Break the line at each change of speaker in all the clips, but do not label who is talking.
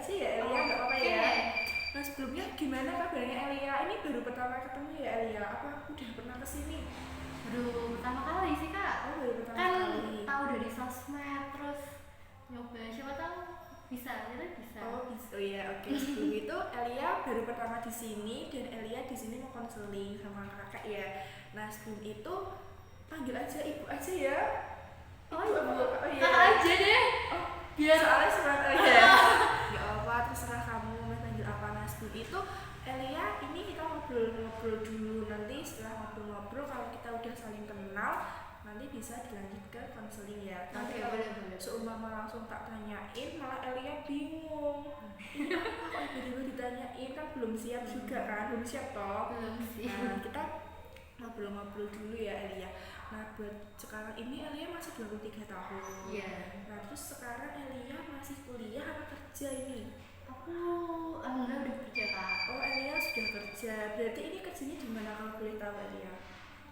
aja ya Elia, nggak apa-apa ya. Nah sebelumnya gimana kabarnya Elia? Ini baru pertama ketemu ya Elia? Apa udah pernah kesini?
Baru pertama kali sih kak.
Oh baru pertama
Kan
kali.
tahu dari sosmed terus nyoba siapa tahu bisa, ternyata bisa.
Oh bisa, oh iya oke. Sebelum itu Elia baru pertama di sini dan Elia di sini mau konseling sama kakak ya. Nah sebelum itu panggil aja ibu aja ya.
Oh
Ibu
iya,
apa bapak? Oh iya.
kakak aja deh.
Oh
Biar
soalnya serat aja. Gak apa, terserah kamu mau panggil apa. Nah sebelum itu Elia ini kita ngobrol-ngobrol dulu. Nanti setelah ngobrol-ngobrol kalau kita udah saling kenal nanti bisa dilanjut ke konseling ya. Nanti
Oke,
kalau
boleh.
seumpama langsung tak tanyain malah Elia bingung. Ini apa kok tiba-tiba ditanyain, kan belum siap juga kan, belum siap toh.
Belum sih.
Nah kita ngobrol-ngobrol dulu ya Elia. Nah buat sekarang ini Elia masih 23 tahun.
Iya.
Nah terus sekarang Elia masih kuliah apa kerja ini?
Aku alhamdulillah udah kerja kak.
Oh Elia sudah kerja, berarti ini kerjanya di mana kalau boleh tahu Elia?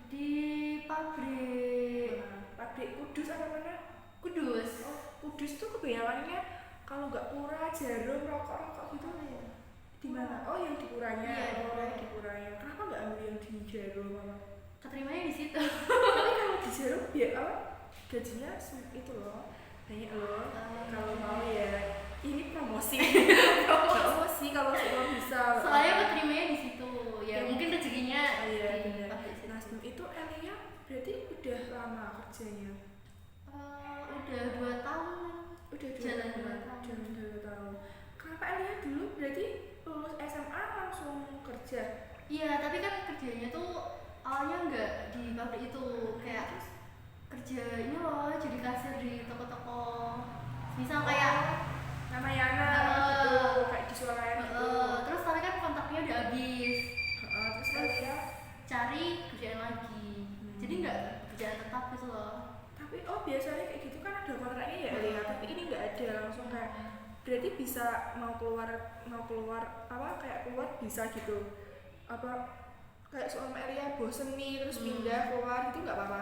Di pabrik
Nah, pabrik Kudus apa mana?
Kudus.
Oh Kudus tuh kebanyakannya kalau nggak pura, jarum, rokok-rokok gitu ya? Di mana? Oh yang di puranya.
Iya, di
Oh
Puranya.
di puranya. Kenapa nggak ambil yang di jarum apa?
Keterimanya di situ.
Tapi kalau di jarum biar apa? Gajinya itu loh banyak loh. Kalau mau ya ini promosi. Promosi kalau semua bisa.
Soalnya keterimanya di situ. Ya mungkin rezekinya
Oh iya
di
benar.
pabrik situ.
Nah sebelum itu Elia berarti udah lama kerjanya?
Udah 2 tahun.
Udah
Jalan 2 tahun.
Jalan 2 tahun. Kenapa Elia dulu berarti lulus SMA langsung kerja?
Iya, tapi kan kerjanya tuh awalnya nggak di pabrik itu, kayak kerja ini loh, jadi kasir di toko-toko. Misal kayak
Nama Yana gitu, kayak di Swalayan gitu.
terus tapi kan kontaknya udah habis.
Terus Elia
Cari kerjaan lagi. Jadi nggak kerjaan tetap gitu loh.
tapi oh biasanya kayak gitu kan ada kontraknya ya Elia, tapi ini nggak ada langsung kayak berarti bisa mau keluar apa kayak keluar bisa gitu apa kayak soalnya Elia bosen nih terus pindah keluar itu nggak apa-apa?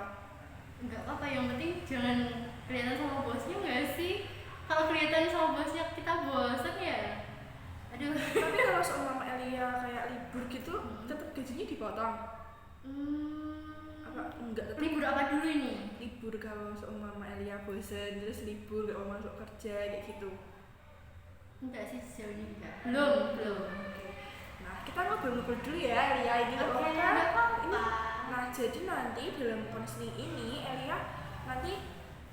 Nggak apa-apa, yang penting jangan kelihatan sama bosnya nggak sih? Kalau kelihatan sama bosnya kita bosen ya aduh.
Tapi kalau seumpama Elia kayak libur gitu tetap gajinya dipotong apa enggak tetap
Libur apa dulu ini?
libur kalau seumpama Elia bosen terus libur gak mau masuk kerja kayak gitu?
Enggak sih, sejauh ini enggak. Belum.
Nah kita ngobrol-ngobrol dulu ya Elia ini nggak
Oke,
apa-apa.
nggak apa-apa.
Ini nah jadi nanti dalam konseling ini Elia nanti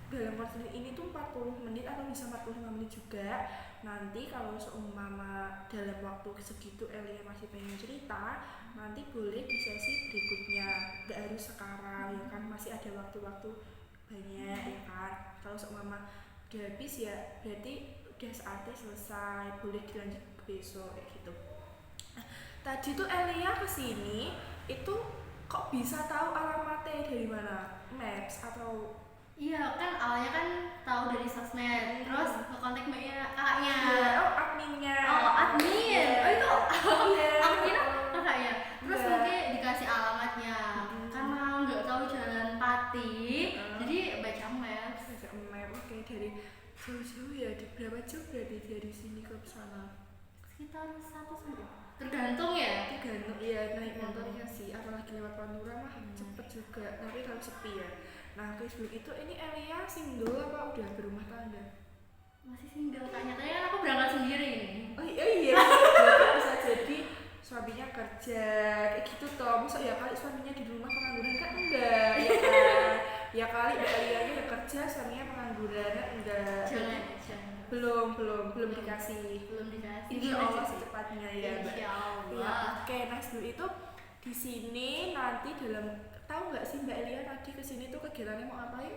dalam konseling ini tuh 40 menit atau bisa 45 menit juga. Nanti kalau seumpama dalam waktu segitu Elia masih pengen cerita, nanti boleh di sesi berikutnya. Gak harus sekarang ya kan, masih ada waktu-waktu banyak ya kan. Kalau seumpama udah habis ya berarti udah saatnya selesai, boleh dilanjut besok kayak gitu. Nah, tadi tuh Elia kesini itu kok bisa tahu alamatnya dari mana? Maps atau
Iya, kan awalnya kan tahu dari sosmed, terus ngekontak mbaknya kakaknya.
oh adminnya.
Oh, admin. Oh, itu
Iya.
admin kakaknya. Terus
Iya.
nanti dikasih alamatnya. Karena nggak tahu jalan Pati, jadi baca maps.
Baca map, oke dari jauh-jauh ya, di berapa jam berarti dari sini ke sana?
Sekitar 1 sampai tergantung ya.
Tergantung ya naik motornya sih, apalagi lewat Pantura mah cepet juga, tapi kalau sepi ya. Nah sebelum itu ini Elia single apa udah berumah tangga?
Masih single kak, nyatanya kan aku berangkat sendiri ini.
Oh iya, berarti bisa jadi suaminya kerja kayak gitu toh. Masa ya kali suaminya di rumah pengangguran kan enggak, ya kan? Ya kali Mbak Elia ya kerja suaminya pengangguran kan enggak.
Jangan.
Belum dikasih. Insya Allah secepatnya ya Mbak.
Insya Allah.
Ya, oke, nah sebelum itu di sini nanti dalam tahu nggak sih Mbak Elia tadi kesini tuh kegiatannya mau ngapain?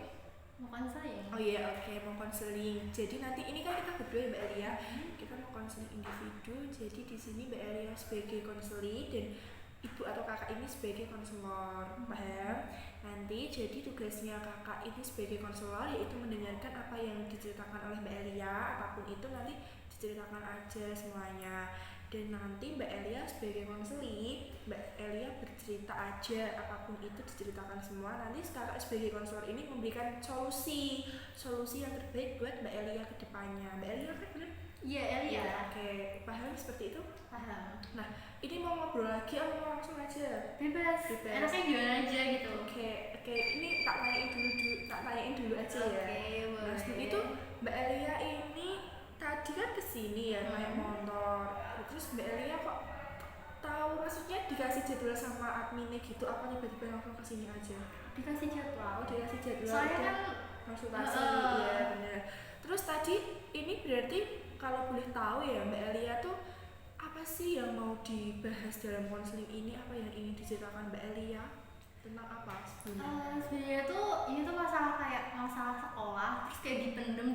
Bukan saya.
Oh iya, oke, mau konseling. Jadi nanti ini kan kita berdua ya Mbak Elia, kita mau konseling individu. Jadi di sini Mbak Elia sebagai konseling dan ibu atau kakak ini sebagai konselor, paham? Nanti jadi tugasnya kakak ini sebagai konselor yaitu mendengarkan apa yang diceritakan oleh Mbak Elia, apapun itu nanti diceritakan aja semuanya. Dan nanti Mbak Elia sebagai konseling, Mbak Elia bercerita aja apapun itu diceritakan semua. Nanti kakak sebagai konselor ini memberikan solusi yang terbaik buat Mbak Elia ke depannya. Mbak Elia kan bener
Iya, Elia.
Oke, paham seperti itu.
Paham.
Nah, ini mau ngobrol lagi atau mau langsung aja?
Bebas.
Bebas.
Enaknya gimana aja gitu.
Oke, ini tak tanyain dulu aja ya.
Oke, boleh.
Nah, sebelum itu Mbak Elia ini tadi kan kesini ya naik motor. Terus Mbak Elia kok tahu, maksudnya dikasih jadwal sama adminnya gitu apa tiba-tiba langsung kesini aja?
Dikasih jadwal.
Dikasih jadwal.
Soalnya
udah
kan
konsultasi, ya benar. Terus tadi ini berarti kalau boleh tahu ya Mbak Elia tuh apa sih yang mau dibahas dalam konseling ini, apa yang ingin diceritakan Mbak Elia tentang apa sebelumnya?
Sebenarnya tuh ini tuh masalah kayak masalah sekolah terus kayak dipendem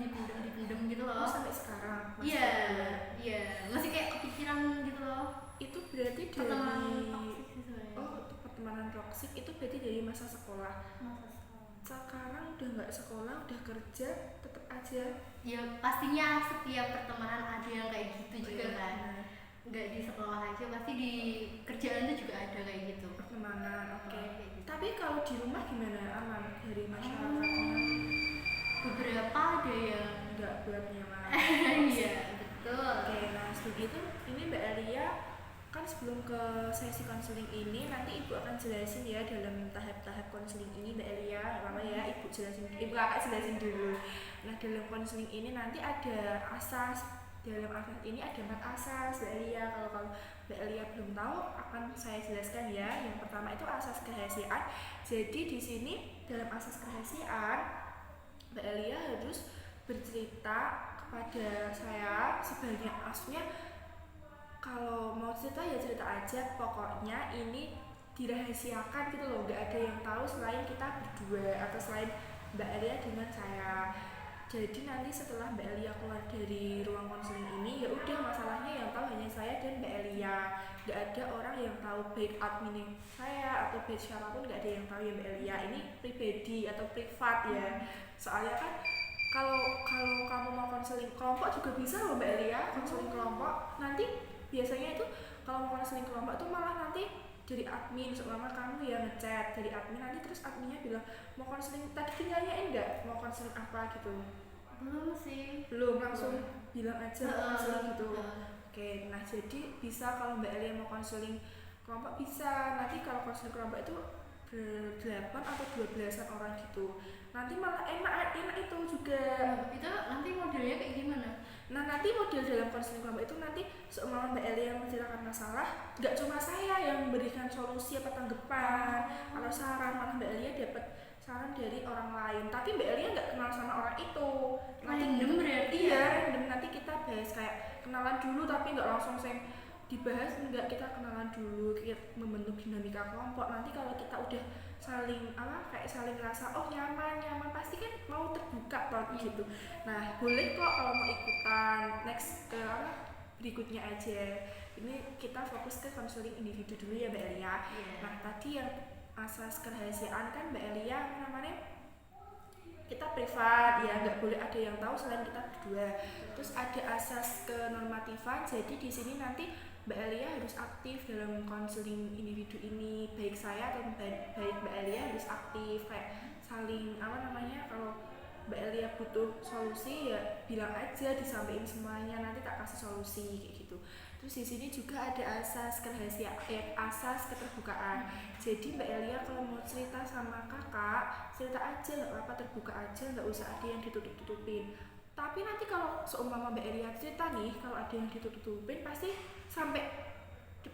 gitu loh.
Sampai sekarang masih
Iya,
ada?
iya, masih kayak kepikiran gitu loh.
Itu berarti dari
Pertemanan toksik sih sebenarnya.
oh pertemanan toksik itu berarti dari masa sekolah.
Masa sekolah.
Sekarang udah nggak sekolah, udah kerja, tetap aja.
Ya pastinya setiap pertemanan ada yang kayak gitu juga
Iya,
kan.
benar.
Nggak di sekolah aja, pasti di kerjaan tuh juga ada kayak gitu.
Pertemanan, oke.
Kayak gitu.
Tapi kalau di rumah gimana, aman dari masyarakatnya?
Beberapa ada yang
Nggak buat nyaman.
iya betul.
Oke, nah begitu ini Mbak Elia kan sebelum ke sesi konseling ini nanti Ibu akan jelasin ya dalam tahap-tahap konseling ini Mbak Elia, nggak apa-apa ya Ibu jelasin, Ibu kakak jelasin dulu. Nah dalam konseling ini nanti ada asas, dalam asas ini ada 4 asas Mbak Elia. Kalau Mbak Elia belum tahu akan saya jelaskan ya. Yang pertama itu asas kerahasiaan. Jadi di sini dalam asas kerahasiaan Mbak Elia harus bercerita kepada saya sebanyak, maksudnya kalau mau cerita ya cerita aja, pokoknya ini dirahasiakan gitu loh, nggak ada yang tahu selain kita berdua atau selain Mbak Elia dengan saya. Jadi nanti setelah Mbak Elia keluar dari ruang konseling ini ya udah masalahnya yang tahu hanya saya dan Mbak Elia, nggak ada orang yang tahu, baik admin saya atau baik siapapun nggak ada yang tahu ya Mbak Elia. Ini pribadi atau privat ya, soalnya kan kalau kamu mau konseling kelompok juga bisa loh Mbak Elia, konseling kelompok nanti biasanya itu kalau mau konseling kelompok tuh malah nanti dari admin, seumpama kamu ya ngechat dari admin, nanti terus adminnya bilang mau konseling, tadi tinggalnya enggak mau konseling apa gitu,
Belum sih.
belum, langsung bilang aja mau konseling gitu.
Heeh.
Oke, nah jadi bisa kalau Mbak Elia mau konseling kelompok bisa, nanti kalau konseling kelompok itu ber-8 atau 12-an orang gitu, nanti malah enak itu juga.
Itu nanti modelnya kayak gimana?
Nah nanti model dalam konseling kelompok itu nanti seumpama Mbak Elia menceritakan masalah, nggak cuma saya yang memberikan solusi apa tanggapan atau saran, malah Mbak Elia dapat saran dari orang lain, tapi Mbak Elia nggak kenal sama orang itu. Nanti
Random berarti
iya
ya?
random, nanti kita bahas kayak kenalan dulu tapi nggak langsung dibahas, enggak, kita kenalan dulu, kita membentuk dinamika kelompok. Nanti kalau kita udah saling kayak saling rasa oh nyaman pasti kan mau terbuka toh gitu. Nah boleh kok kalau mau ikutan next ke berikutnya aja. Ini kita fokus ke konseling individu dulu ya Mbak Elia. Nah tadi yang asas kerahasiaan kan Mbak Elia namanya kita privat ya, nggak boleh ada yang tahu selain kita berdua. Terus ada asas kenormatifan, jadi di sini nanti Mbak Elia harus aktif dalam konseling individu ini, baik saya atau baik Mbak Elia harus aktif, kayak saling kalau Mbak Elia butuh solusi ya bilang aja, disampaikan semuanya, nanti tak kasih solusi kayak gitu. Terus di sini juga ada asas kerahasiaan, asas keterbukaan. Jadi Mbak Elia kalau mau cerita sama kakak, cerita aja, nggak apa-apa, terbuka aja, nggak usah ada yang ditutup-tutupin. Tapi nanti kalau seumpama Mbak Elia cerita nih, kalau ada yang ditutup-tutupin pasti sampai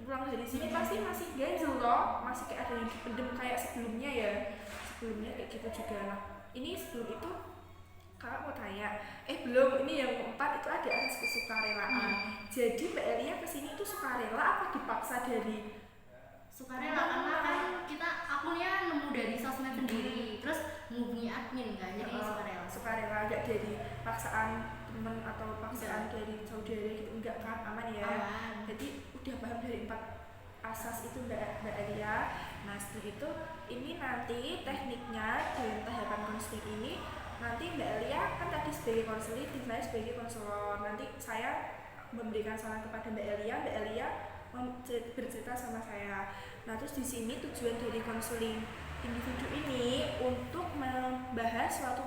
pulang dari sini pasti masih ganjel loh, masih kayak ada yang dipendem kayak sebelumnya ya, sebelumnya kayak gitu juga. Nah ini sebelum itu kakak mau tanya, belum, ini yang keempat itu ada asas kesukarelaan. Jadi Mbak Elia kesini itu sukarela apa dipaksa dari?
Sukarela, karena kan kita akunnya nemu dari sosmed sendiri, terus menghubungi admin kan, jadi sukarela.
Sukarela, nggak dari paksaan temen atau paksaan dari saudara gitu, enggak kan, aman ya?
Aman.
Jadi udah paham dari 4 asas itu Mbak Elia. Nah setelah itu ini nanti tekniknya dalam tahapan konseling ini, nanti Mbak Elia kan tadi sebagai konselor, saya sebagai konselor, nanti saya memberikan saran kepada Mbak Elia bercerita sama saya. Nah terus di sini tujuan dari konseling individu ini untuk membahas suatu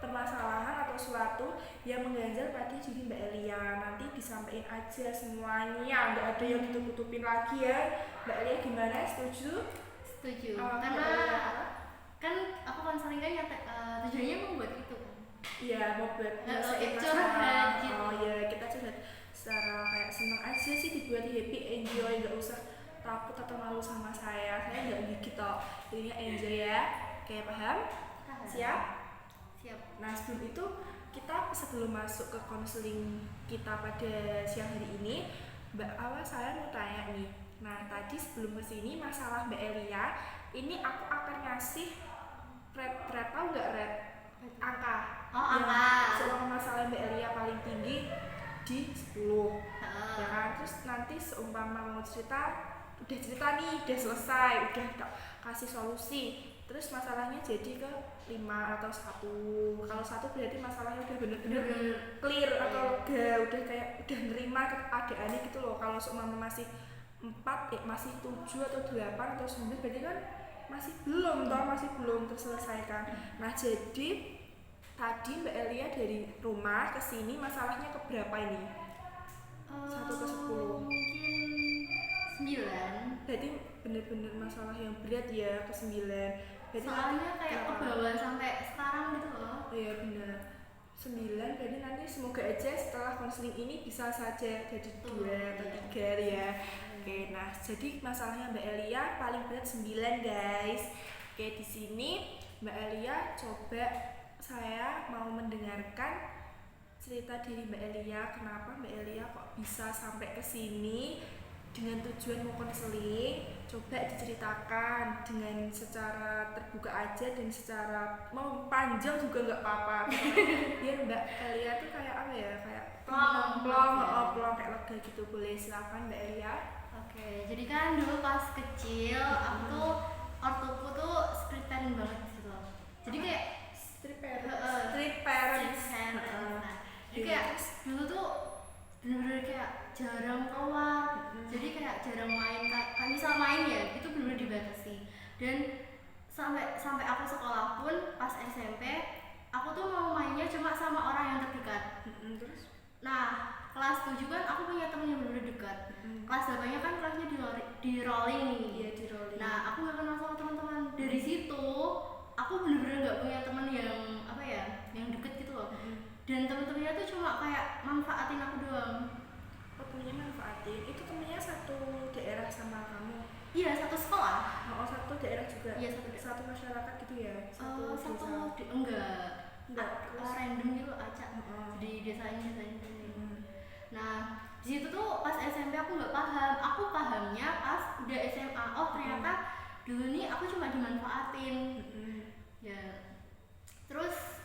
permasalahan atau suatu yang mengganjal pada diri Mbak Elia, nanti disampaikan aja semuanya, nggak ada yang ditutup-tutupin lagi ya. Mbak Elia gimana, setuju?
Setuju.
Mbak
Karena
Elia apa?
kan aku konseling kan tujuannya membuat itu kan.
Iya, mau buat
Kayak
nyelesain
curhat
masalah.
gitu.
Oh ya, kita curhat secara kayak senang aja sih, dibuat happy, enjoy, nggak usah takut atau malu sama saya nggak gitu, jadinya enjoy ya. Oke, paham? Siap?
Siap.
Nah, sebelum masuk ke konseling kita pada siang hari ini, Mbak Awa, saya mau tanya nih. Nah, tadi sebelum kesini masalah Mbak Elia, ini aku akan ngasih red tahu nggak red? Angka.
Oh,
yang
angka.
Soal masalah Mbak Elia paling tinggi di 10. Ya kan? Terus nanti seumpama mau cerita, udah cerita nih, udah selesai, udah kasih solusi. Terus masalahnya jadi ke 5 atau 1. Kalau 1 berarti masalahnya udah bener-bener clear atau lega, udah kayak udah nerima keadaannya gitu loh. Kalau seumpama masih 4, masih 7 atau 8 atau 9 berarti kan masih belum terselesaikan. Nah, jadi tadi Mbak Elia dari rumah ke sini masalahnya ke berapa ini? 1 ke 10.
Mungkin 9.
Berarti bener-bener masalah yang berat ya, ke 9. Berarti
Soalnya kayak kebawa sampai sekarang gitu loh.
Oh iya benar. 9 berarti nanti semoga aja setelah konseling ini bisa saja jadi 2 atau 3 ya. Oke, nah jadi masalahnya Mbak Elia paling berat 9 guys. Oke, di sini Mbak Elia coba saya mau mendengarkan cerita dari Mbak Elia, kenapa Mbak Elia kok bisa sampai ke sini dengan tujuan mau konseling. Coba diceritakan dengan secara terbuka aja dan secara mau panjang juga nggak apa-apa. Biar Mbak Elia tuh kayak apa ya, kayak plong kayak lega gitu. Boleh, silakan Mbak Elia.
Oke, jadi kan dulu pas kecil aku tuh ortuku tuh strict parent banget gitu loh. Jadi kayak
Strict parents.
Jadi kayak dulu tuh bener-bener kayak jarang keluar, jadi kayak jarang main. Kan misal main ya itu bener-bener dibatasi. Dan sampai aku sekolah pun pas SMP aku tuh mau mainnya cuma sama orang yang terdekat.
Terus?
Nah, kelas 7 kan aku punya temen yang bener-bener dekat. Kelas 8 nya kan kelasnya di rolling nih.
Iya, di rolling.
Nah, aku gak kenal sama teman-teman. Dari situ aku bener-bener gak punya teman yang apa ya, yang deket gitu loh. Dan temen-temennya tuh cuma kayak manfaatin aku doang.
Oh, temennya manfaatin. Itu temennya satu daerah sama kamu?
Iya, satu sekolah.
Oh, satu daerah juga?
Iya,
satu masyarakat gitu ya? Enggak,
random gitu, acak. Di desanya. Nah, di situ tuh pas SMP aku nggak paham. Aku pahamnya pas udah SMA. Oh, ternyata dulu nih aku cuma dimanfaatin. Ya. Terus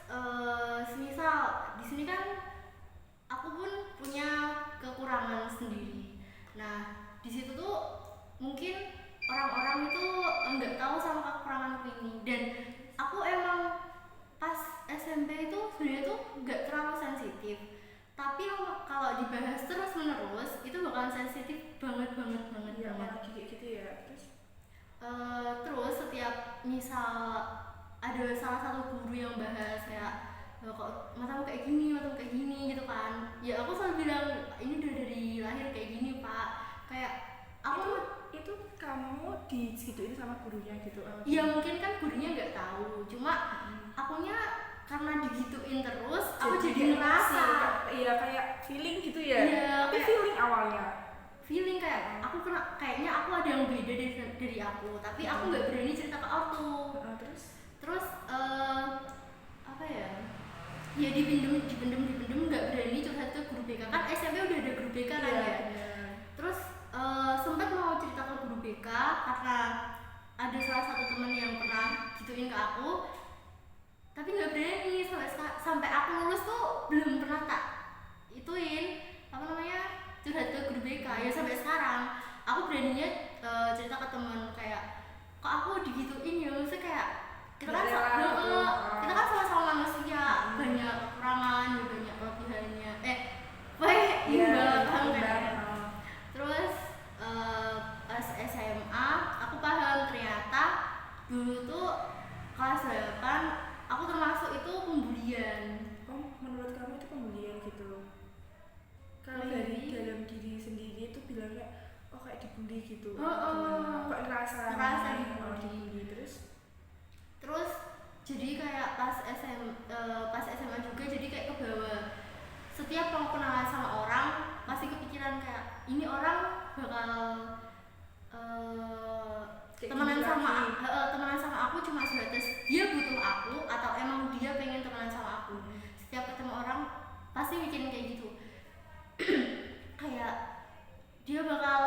semisal di sini kan aku pun punya kekurangan sendiri. Nah, di situ tuh mungkin orang-orang itu nggak tahu sama kekuranganku ini. Dan aku emang pas SMP itu sebenarnya tuh nggak terlalu sensitif. Tapi kalau dibahas terus menerus itu bakalan sensitif banget.
Iya, apalagi kayak gitu ya.
Terus setiap misal ada salah satu guru yang bahas kayak kok matamu kayak gini gitu kan, ya aku selalu bilang ini udah dari lahir kayak gini Pak. Kayak aku
itu kamu digituin sama gurunya gitu?
Iya, mungkin kan gurunya nggak tahu, cuma akunya karena digituin terus aku jadi ngerasa
iya kayak feeling gitu ya.
Iya,
tapi feeling awalnya
kayak aku kayaknya aku ada yang beda dari aku, tapi aku nggak berani cerita ke ortu. Terus apa ya dipendem nggak berani curhat ke guru BK. Kan SMP udah ada guru BK kan ya. Terus sempat mau cerita ke guru BK karena ada salah satu teman yang pernah gituin ke aku, tapi nggak berani. Sampai aku lulus tuh belum pernah tak ituin curhat ke guru BK. Ya sampai sekarang aku beraninya cerita ke teman kayak kok aku digituin ya, maksudnya kayak kita kan sama-sama manusia, banyak kekurangan juga banyak kelebihannya. Paham kan? Terus pas SMA aku paham ternyata dulu tuh kelas 8 aku termasuk itu pembulian.
Oh, menurut kamu itu pembulian gitu? Kalau
Oh,
dari
iya.
dalam diri sendiri itu bilangnya oh kayak dibully gitu.
Oh,
Gimana? Kok ngerasa
dibully.
dibully
Terus jadi kayak pas SMA juga jadi kayak ke bawah. Setiap mau kenalan sama orang pasti kepikiran kayak ini orang bakal temenan sama aku cuma sebatas dia butuh aku atau emang dia pengen temenan sama aku. Setiap ketemu orang pasti mikirin kayak gitu. Kayak dia bakal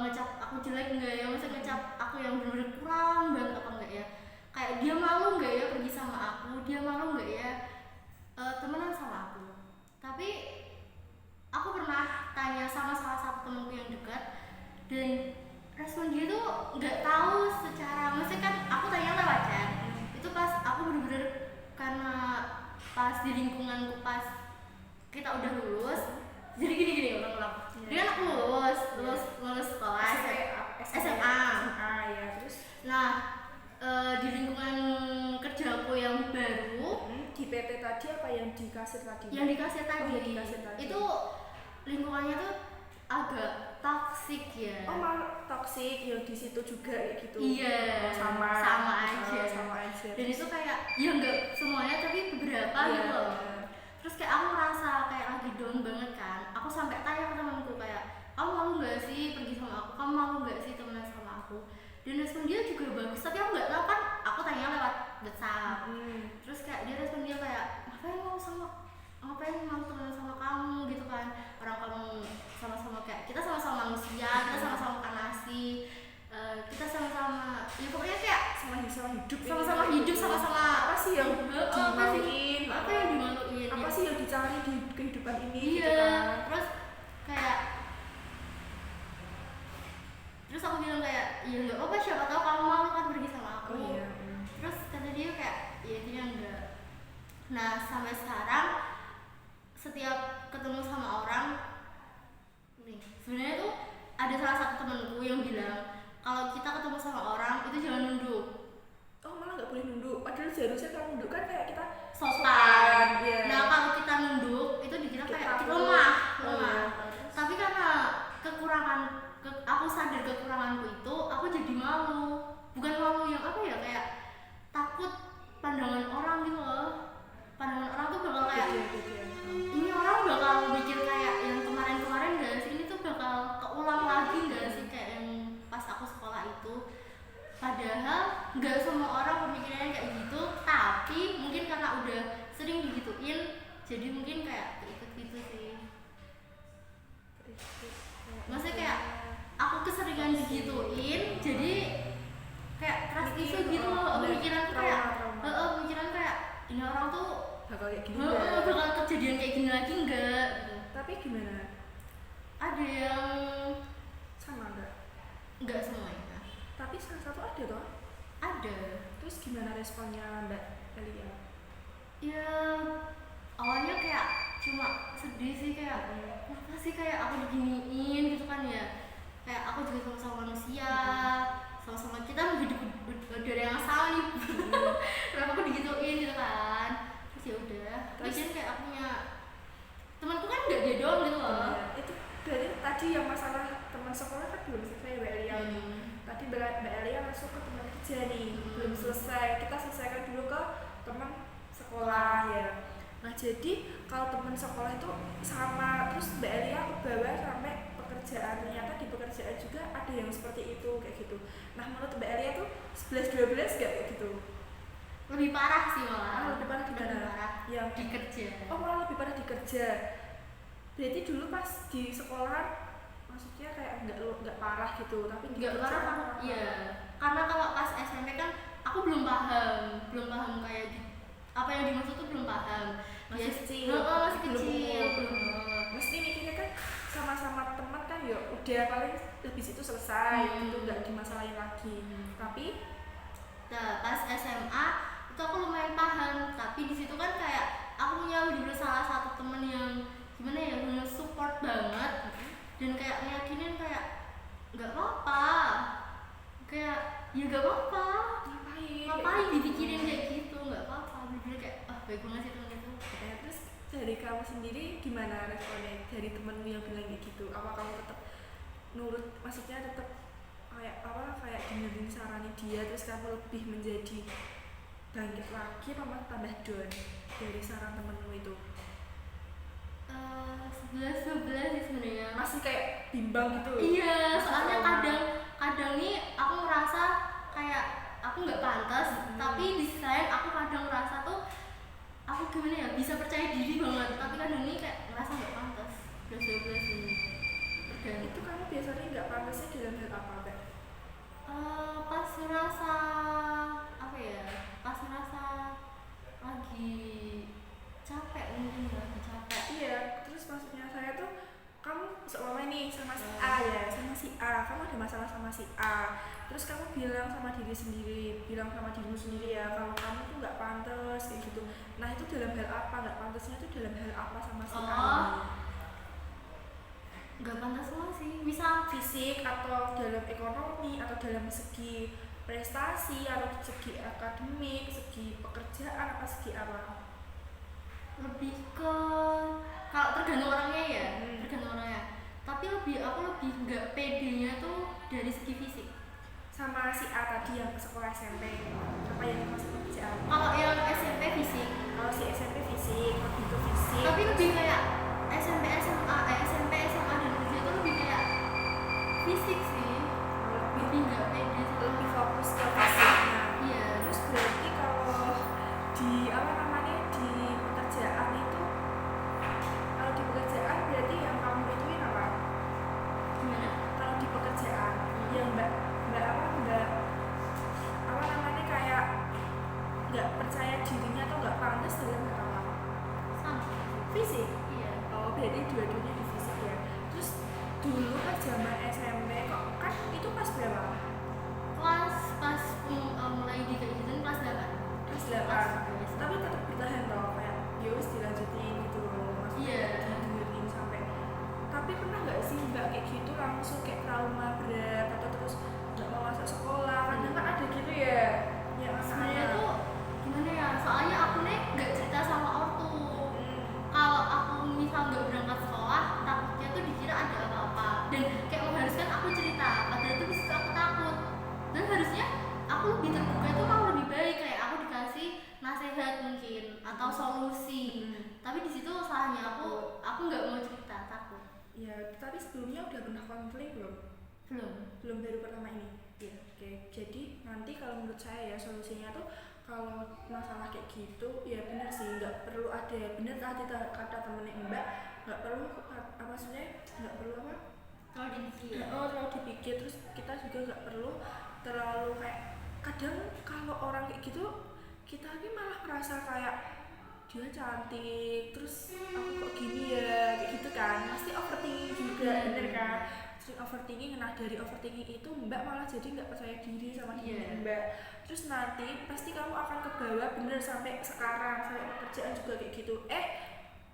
ngecap aku jelek nggak ya, maksudnya ngecap aku yang bener-bener kurang banget apa enggak ya, kayak dia malu nggak ya pergi sama aku, dia malu nggak ya temenan sama aku. Tapi aku pernah tanya sama salah satu temenku yang dekat dan respon dia tuh nggak tahu secara, maksudnya kan aku tanya lewat chat itu pas aku bener-bener karena pas di lingkunganku pas kita udah lulus jadi gini ulang-ulang. Dia kan aku lulus sekolah SMA
ya terus.
Nah di lingkungan kerjaku yang baru
di PT tadi apa yang di kasir tadi?
Yang di kasir tadi.
Oh, di kasir tadi.
Itu lingkungannya tuh agak toksik ya.
Oh malah toksik ya di situ juga kayak gitu.
Iya.
Sama aja.
Dan itu kayak ya enggak semuanya tapi beberapa gitu loh. Terus kayak aku ngerasa kayak lagi down banget kan. Aku sampai tanya ke temanku kayak, kamu malu nggak sih pergi sama aku? Kamu malu nggak sih temenan sama aku? Dan respon dia juga bagus. Tapi aku nggak tahu kan. Aku tanya lewat WhatsApp. Terus kayak dia respon dia kayak, ngapain mau temenan sama kamu gitu kan? Orang kamu sama-sama kayak kita sama-sama manusia, kita sama-sama makan nasi, kita sama-sama ya pokoknya kayak sama-sama hidup sama-sama
apa sih yang dimaluin,
apa
sih yang dicari di kehidupan ini
iya
gitu kan.
Terus aku bilang kayak ya nggak apa siapa tahu kamu mau kan pergi sama aku.
Oh, iya.
Terus kata dia kayak ya dia enggak. Nah sampai sekarang setiap ketemu sama orang nih sebenarnya tuh ada salah satu temanku yang bilang kalau kita ketemu sama orang itu jangan nunduk.
Oh malah nggak boleh nunduk, padahal seharusnya kalau nunduk kan kayak kita
sopan.
Yeah.
Nah kalau kita nunduk itu dikira kayak kita lemah. Tapi karena aku sadar kekuranganku itu, aku jadi malu. Bukan malu yang apa ya, kayak takut pandangan orang gitu loh. Pandangan orang tuh bakal kayak ini orang bakal mikir kayak yang kemarin-kemarin gak sih, ini tuh bakal keulang lagi gak sih kayak yang pas aku sekolah itu. Padahal gak semua orang pemikirannya kayak gitu, tapi mungkin karena udah sering digituin jadi mungkin kayak keikut gitu sih. Maksudnya kayak aku keseringan digituin jadi kayak trust issue gitu loh. Pemikiran kayak ini orang tuh
bakal kayak gini
bakal kejadian kayak gini lagi enggak gitu.
Tapi gimana?
Ada yang
sama enggak
semuanya,
tapi salah satu ada toh?
Ada.
Terus gimana responnya Mbak Elia?
Ya awalnya kayak cuma sedih sih, kayak kenapa sih kayak aku diginiin gitu kan ya, kayak aku juga sama-sama manusia, sama-sama kita hidup dari yang sama nih. Kenapa aku digituin gitu kan. Terus ya udah lagian kayak aku punya temanku kan nggak dia doang gitu loh.
Itu dari tadi yang masalah teman sekolah kan belum selesai Mbak Elia. Tadi Mbak Elia langsung ke teman kerja nih, belum selesai. Kita selesaikan dulu ke teman sekolah ya. Nah jadi kalau teman sekolah itu sama, terus Mbak Elia ke bawah sampai pekerjaan, ternyata di pekerjaan juga ada yang seperti itu kayak gitu. Nah menurut Mbak Elia tuh 11-12 gak kayak gitu?
Lebih parah sih malah.
Lebih parah gimana?
Lebih parah
yang
di kerja.
Oh malah lebih parah di kerja. Berarti dulu pas di sekolah maksudnya kayak nggak parah gitu, tapi
nggak parah. Iya. Karena kalau pas SMP kan aku belum paham kayak apa yang dimaksud tuh belum paham.
Masih kecil. Mesti mikirnya kan sama-sama teman kan ya udah paling habis itu selesai, itu nggak dimasalahin lagi. Tapi
pas SMA itu aku lumayan paham, tapi di situ kan kayak aku punya salah satu temen yang gimana ya, support banget dan kayak meyakinin kayak nggak apa-apa, kayak ya nggak apa-apa, ngapain dipikirin kayak gitu, nggak apa-apa
sendiri gimana responnya dari temenmu yang bilang kayak gitu? Apa kamu tetap nurut, maksudnya tetap kayak dengerin sarannya dia terus kamu lebih menjadi bangkit lagi apa malah tambah down dari saran temenmu itu?
11-12 sih sebenarnya.
Masih kayak bimbang gitu?
Iya, soalnya kadang nih aku ngerasa kayak aku nggak pantas, tapi di sisi lain aku kadang ngerasa tuh aku gimana ya, bisa percaya diri banget, tapi kadang ini kayak ngerasa nggak pantas. 11-12 ini tergantung.
Itu kamu biasanya nggak pantasnya dalam hal apa, Mbak?
Pas ngerasa apa ya, pas ngerasa lagi capek, mungkin lagi capek.
Iya, terus maksudnya saya tuh kamu seumpama nih sama si A ya, sama si A, kamu ada masalah sama si A, terus kamu bilang sama diri sendiri, bilang sama dirimu sendiri ya kalau kamu tuh nggak pantas kayak gitu. Nah itu dalam hal apa? Nggak pantasnya tuh dalam hal apa sama si A?
Nggak pantas semua sih, misal
fisik atau dalam ekonomi atau dalam segi prestasi atau segi akademik, segi pekerjaan apa segi apa?
Lebih ke kalau tergantung orangnya ya, tergantung orangnya. Tapi aku lebih nggak pedenya tuh dari segi fisik.
Sama si A tadi yang ke sekolah SMP, apa yang masuk pekerjaan?
Kalau yang SMP fisik.
Kalau si SMP fisik, lebih ke fisik.
Tapi lebih kayak SMP SMA dan kerja itu lebih kayak fisik sih. Lebih nggak pede,
lebih fokus ke fisiknya.
Iya.
Terus berarti kalau di di pekerjaan itu, kalau di pekerjaan berarti yang kamu ituin apa?
Gimana?
Kalau di pekerjaan, yang mbak kayak nggak percaya dirinya atau nggak pantas dalam hal apa?
Sama.
Fisik.
Iya.
Oh berarti dua-duanya di fisik ya. Terus dulu pas zaman SMP kok kan itu pas berapa?
Pas mulai digajiin kelas 8.
Kelas 8. Tapi tetap bertahan toh kayak ya wis dilanjutin gitu loh. Maksudnya didengerin sampai. Tapi pernah nggak sih nggak kayak gitu langsung kayak trauma berat atau terus nggak mau masuk sekolah? Kadang kan ada gitu ya. Ya
sebenarnya tuh gimana ya? Soalnya aku nih nggak cerita sama ortu. Kalau aku misal nggak berangkat sekolah, takutnya tuh dikira ada apa-apa dan kayak mengharuskan aku cerita. Padahal tuh disitu aku takut. Dan harusnya aku lebih terbuka itu malah lebih baik, kayak aku dikasih nasihat mungkin atau solusi. Tapi di situ salahnya aku nggak mau cerita, takut.
Ya, tapi sebelumnya udah pernah konflik belum? Belum baru pertama ini. Ya, oke. Jadi nanti kalau menurut saya ya solusinya tuh kalau masalah kayak gitu ya benar sih nggak perlu ada benar tadi kata temennya Mbak nggak perlu maksudnya nggak perlu apa? Terlalu dipikir terus kita juga nggak perlu terlalu kayak kadang kalau orang kayak gitu kita ini malah merasa kayak dia cantik terus aku kok gini ya kayak gitu kan pasti overthinking juga bener kan sering overthinking. Nah dari overthinking itu Mbak malah jadi nggak percaya diri sama diri Mbak terus nanti pasti kamu akan ke bawah bener sampai sekarang sampai pekerjaan juga kayak gitu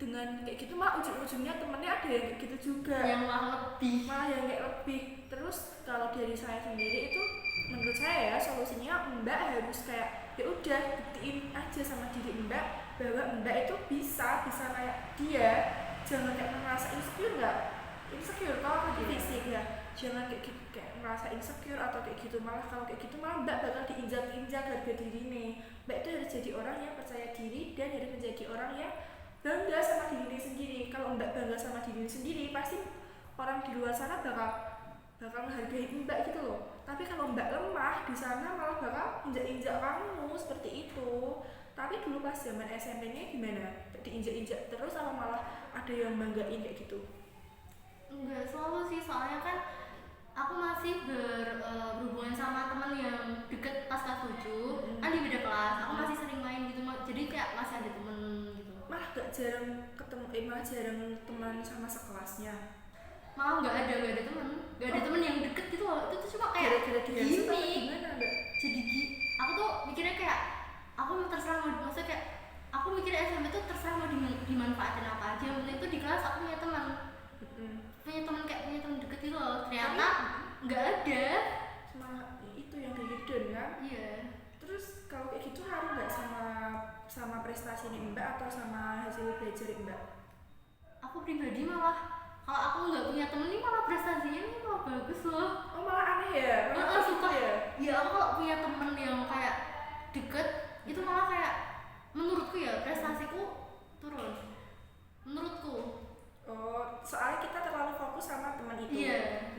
dengan kayak gitu malah ujung-ujungnya temennya ada yang kayak gitu juga
yang malah
yang kayak lebih. Terus kalau dari saya sendiri itu menurut saya ya solusinya Mbak harus kayak ya udah buktiin aja sama diri Mbak bahwa Mbak itu bisa kayak dia. Jangan kayak merasa insecure toh di fisik ya, jangan kayak gitu kayak merasa insecure atau kayak gitu. Malah kalau kayak gitu malah Mbak bakal diinjak-injak harga diri nih. Mbak itu harus jadi orang yang percaya diri dan harus menjadi orang yang bangga sama diri sendiri. Kalau Mbak bangga sama diri sendiri pasti orang di luar sana bakal menghargai Mbak gitu loh. Tapi kalau Mbak lemah di sana malah bakal injak-injak kamu seperti itu. Tapi dulu pas zaman SMP-nya gimana? Diinjak-injak terus apa malah ada yang banggain kayak gitu?
Enggak selalu sih, soalnya kan aku masih berhubungan sama teman yang deket pas kelas 7 kan di beda kelas, aku masih sering main gitu, jadi kayak masih ada temen gitu.
Malah jarang ketemu, malah jarang teman sama sekelasnya.
Malah nggak ada temen yang deket gitu loh. Itu tuh cuma kayak
gimana Mbak?
Jadi aku tuh mikirnya kayak aku terserah mau, maksudnya kayak aku mikirnya SMP tuh terserah mau dimanfaatin apa aja, yang penting tuh di kelas aku punya teman punya teman deket gitu loh. Ternyata nggak ada,
malah itu yang kayak gitu kan?
Iya.
Terus kalau kayak gitu ngaruh nggak sama prestasi nih Mbak atau sama hasil belajar Mbak?
aku pribadi malah kalau aku nggak punya temen nih malah prestasinya nih malah bagus loh.
Oh malah aneh ya? Malah
Suka
ya?
ya aku kalau punya temen yang kayak deket itu malah kayak menurutku ya prestasiku turun menurutku.
Oh, soalnya kita terlalu fokus sama teman itu,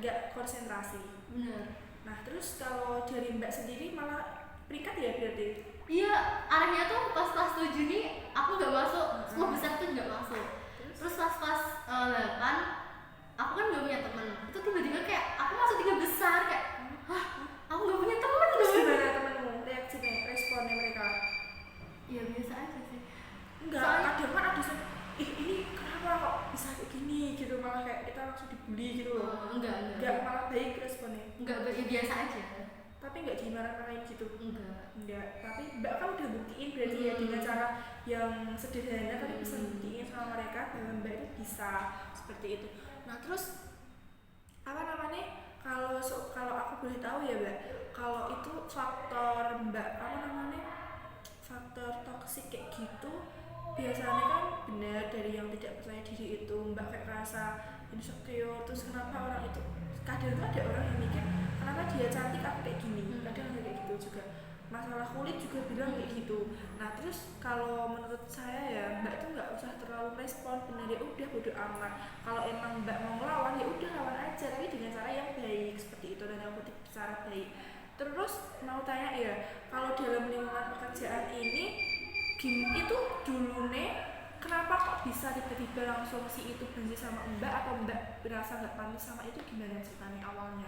nggak konsentrasi.
Bener.
Nah terus kalau dari Mbak sendiri malah peringkat ya berarti?
Iya, anehnya tuh pas kelas 7 nih aku nggak masuk, 10 besar tuh nggak masuk. Terus pas kelas 8 aku kan nggak punya teman. Itu tiba-tiba kayak aku masuk 3 besar kayak, hah, aku nggak punya teman
Terus
loh.
gimana temenmu reaksinya, responnya mereka?
Ya biasa aja sih.
Enggak, kadang kan ada ini kenapa kok bisa kayak gini gitu, malah kayak kita langsung dibully gitu loh. Enggak malah baik responnya?
Enggak, ya biasa aja.
Tapi enggak dimarah-marahin gitu?
Enggak,
tapi Mbak kan udah buktiin berarti ya dengan cara yang sederhana tapi bisa buktiin sama mereka bahwa Mbak itu bisa seperti itu. Nah terus apa namanya, kalau aku boleh tahu ya Mbak, kalau itu faktor Mbak apa namanya, faktor toksik kayak gitu biasanya kan benar dari yang tidak percaya diri itu, Mbak kayak merasa insecure. Terus kenapa orang itu, kadang tuh ada orang yang mikir kenapa dia cantik aku kayak gini, kadang ada kayak gitu juga, masalah kulit juga bilang kayak gitu. Nah terus kalau menurut saya ya Mbak tuh nggak usah terlalu respon, benar ya udah bodo amat. Kalau emang Mbak mau ngelawan ya udah lawan aja, tapi dengan cara yang baik seperti itu, dan yang kutip cara baik. Terus mau tanya ya, kalau dalam lingkungan pekerjaan ini itu dulu nih kenapa kok bisa tiba-tiba langsung si itu benci sama Mbak, atau Mbak berasa nggak pantas sama itu, gimana ceritanya awalnya?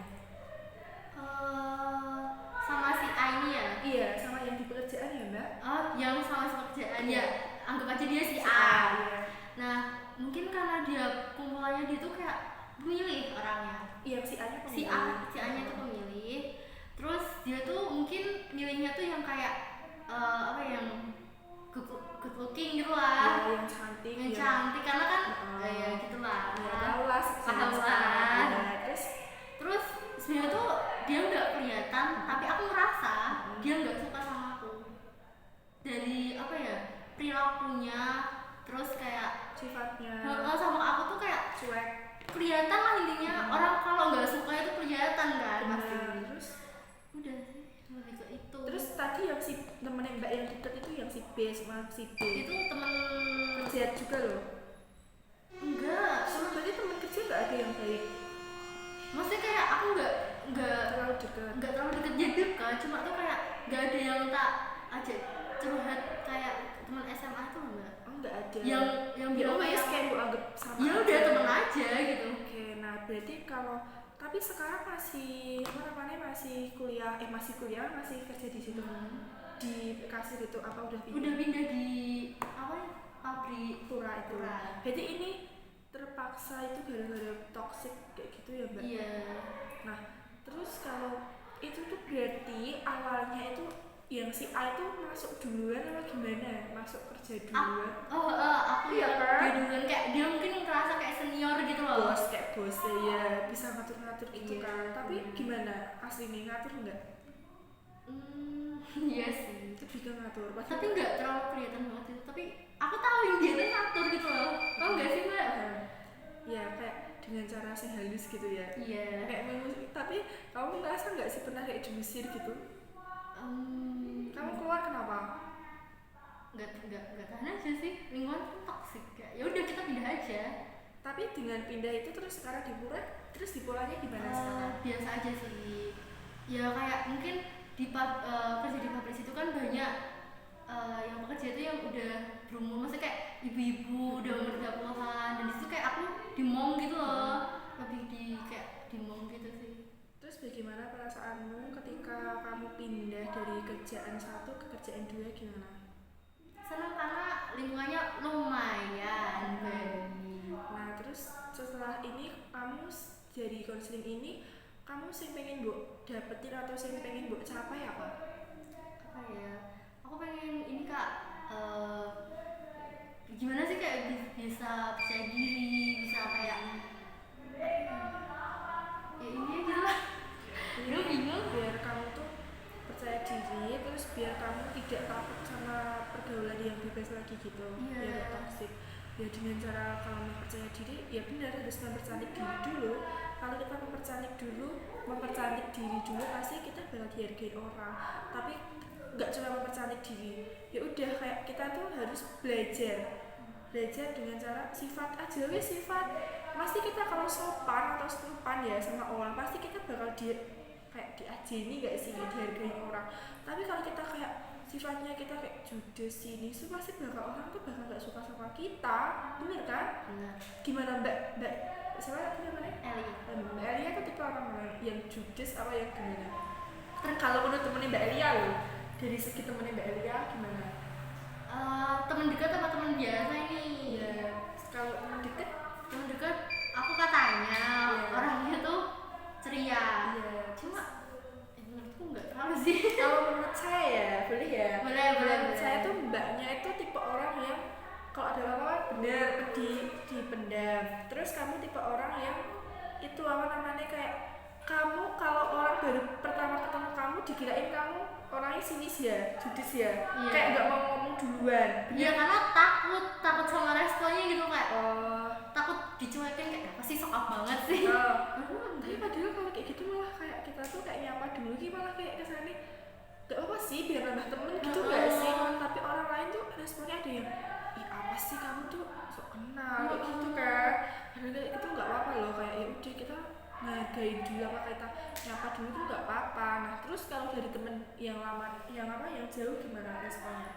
Sama si A ini ya?
Iya, sama yang di pekerjaan ya Mbak?
Oh, yang sama si pekerjaan ya, anggap aja dia si A.
Iya.
Nah, mungkin karena dia kumpulannya dia tuh kayak pemilih orangnya.
Iya, si A nya pemilih.
Si A nya tuh pemilih. Terus dia tuh mungkin milihnya tuh yang kayak apa yang good looking gitu lah.
Ya, yang cantik.
Yang cantik karena kan ya gitulah.
Ya, tahu lah.
Paham lah. Terus sebenarnya tuh dia nggak kelihatan, tapi aku ngerasa dia nggak suka sama aku. Dari apa ya, perilakunya, terus kayak
sifatnya.
Sama aku tuh kayak
cuek.
Kelihatan lah intinya. Orang kalau nggak suka itu kelihatan kan pasti.
Terus
udah sih lebih ke itu.
Terus tadi yang si temennya Mbak yang deket itu yang si B sama si B
itu temen
kerja juga loh?
Enggak,
cuma berarti temen kerja nggak ada yang baik?
Maksudnya kayak aku nggak
terlalu dekat,
nggak terlalu dekat, dia dekat, cuma tuh kayak nggak ada yang tak ajak curhat kayak teman SMA tuh enggak.
Oh nggak ada.
Yang bilang
kayak kayak gue anggap sama
ya udah temen aja gitu.
Oke, nah berarti kalau tapi sekarang masih apa namanya, masih kuliah masih kerja di situ di kasir itu, apa udah pindah?
Udah pindah di apa ya, pabrik
Pura itu. Berarti ini terpaksa itu gara-gara toxic kayak gitu ya Mbak?
Iya.
Nah terus kalau itu tuh berarti awalnya itu yang si A itu masuk duluan atau gimana? Masuk kerja duluan?
Aku
iya
kan? Dia duluan, kayak dia mungkin ngerasa kayak senior gitu loh.
Kayak bos ya, bisa ngatur-ngatur gitu kan. Tapi gimana? Aslinya ngatur nggak?
Iya sih.
Itu juga ngatur.
Tapi nggak terlalu kelihatan banget itu. Tapi aku tahu yang dia tuh ngatur gitu loh. Tahu nggak sih Mbak?
Ya kayak dengan cara sing halus gitu ya.
Iya.
Kayak tapi kamu ngerasa nggak sih pernah kayak diusir gitu? Kamu keluar kenapa?
Nggak tahan aja sih, lingkungan kan toksik kayak ya udah kita pindah aja.
Tapi dengan pindah itu terus sekarang di Pura, terus di polanya gimana sekarang?
Biasa aja sih ya, kayak mungkin di kerja di pabrik itu kan banyak yang bekerja itu yang udah berumur, maksudnya kayak ibu-ibu udah umur 30-an, dan disitu kayak aku dimong gitu loh, lebih di kayak dimong gitu sih.
Terus bagaimana perasaanmu ketika kamu pindah dari kerjaan satu ke kerjaan dua, gimana?
Senang karena lingkungannya lumayan.
Nah terus setelah ini kamu jadi konseling ini, kamu sih pengen dapetin atau sih pengen capai apa?
Apa ya? Aku pengen ini Kak, gimana sih kayak bisa percaya diri, bisa kayak ya ini aja lah. Lu bingung?
Biar kamu tuh percaya diri, terus biar kamu tidak takut sama pergaulan yang bebas lagi gitu, biar toksik. Ya dengan cara kalau mempercaya diri ya benar harus mempercantik diri dulu. Kalau kita mempercantik diri dulu pasti kita bakal dihargai orang. Tapi nggak cuma mempercantik diri, ya udah kayak kita tuh harus belajar dengan cara sifat aja wes sifat. Pasti kita kalau sopan atau sopan ya sama orang pasti kita bakal kayak diajeni gak sih dihargai orang. Tapi kalau kita kayak sifatnya kita kayak judes ini so pasti orang tuh bakal gak suka sama kita, bener kan?
Benar.
Gimana mbak siapa namanya? Mbak Elia tuh tipe orang mana? Yang judes apa yang gimana? Kalau menurut temennya Mbak Elia loh, dari segi temennya Mbak Elia gimana?
Teman dekat apa teman biasa ini?
Ya kalau teman dekat
aku katanya orangnya tuh ceria. Cuma menurutku nggak terlalu sih.
Kalau menurut saya ya boleh ya.
Boleh.
Menurut saya tuh mbaknya itu tipe orang yang kalau ada apa-apa bener dipendam. Terus kamu tipe orang yang itu apa namanya kayak kamu kalau orang baru pertama ketemu kamu dikirain kamu orangnya sinis ya, judes ya, kayak nggak mau ngomong duluan.
Iya karena takut sama responnya gitu kayak takut dicuekin kayak apa sih sok banget sih.
Tapi padahal kalau kayak gitu malah kayak kita tuh kayak nyapa dulu gitu malah kayak kesannya gak apa sih biar nambah temen gitu gak sih. Tapi orang lain tuh responnya ada yang ih apa sih kamu tuh sok kenal kayak gitu kan. Padahal kayak gitu gak apa-apa loh, kayak ya udah kita ngehargain dulu apa kita nyapa dulu tuh gak apa-apa. Nah terus kalau dari temen yang lama yang jauh gimana responnya?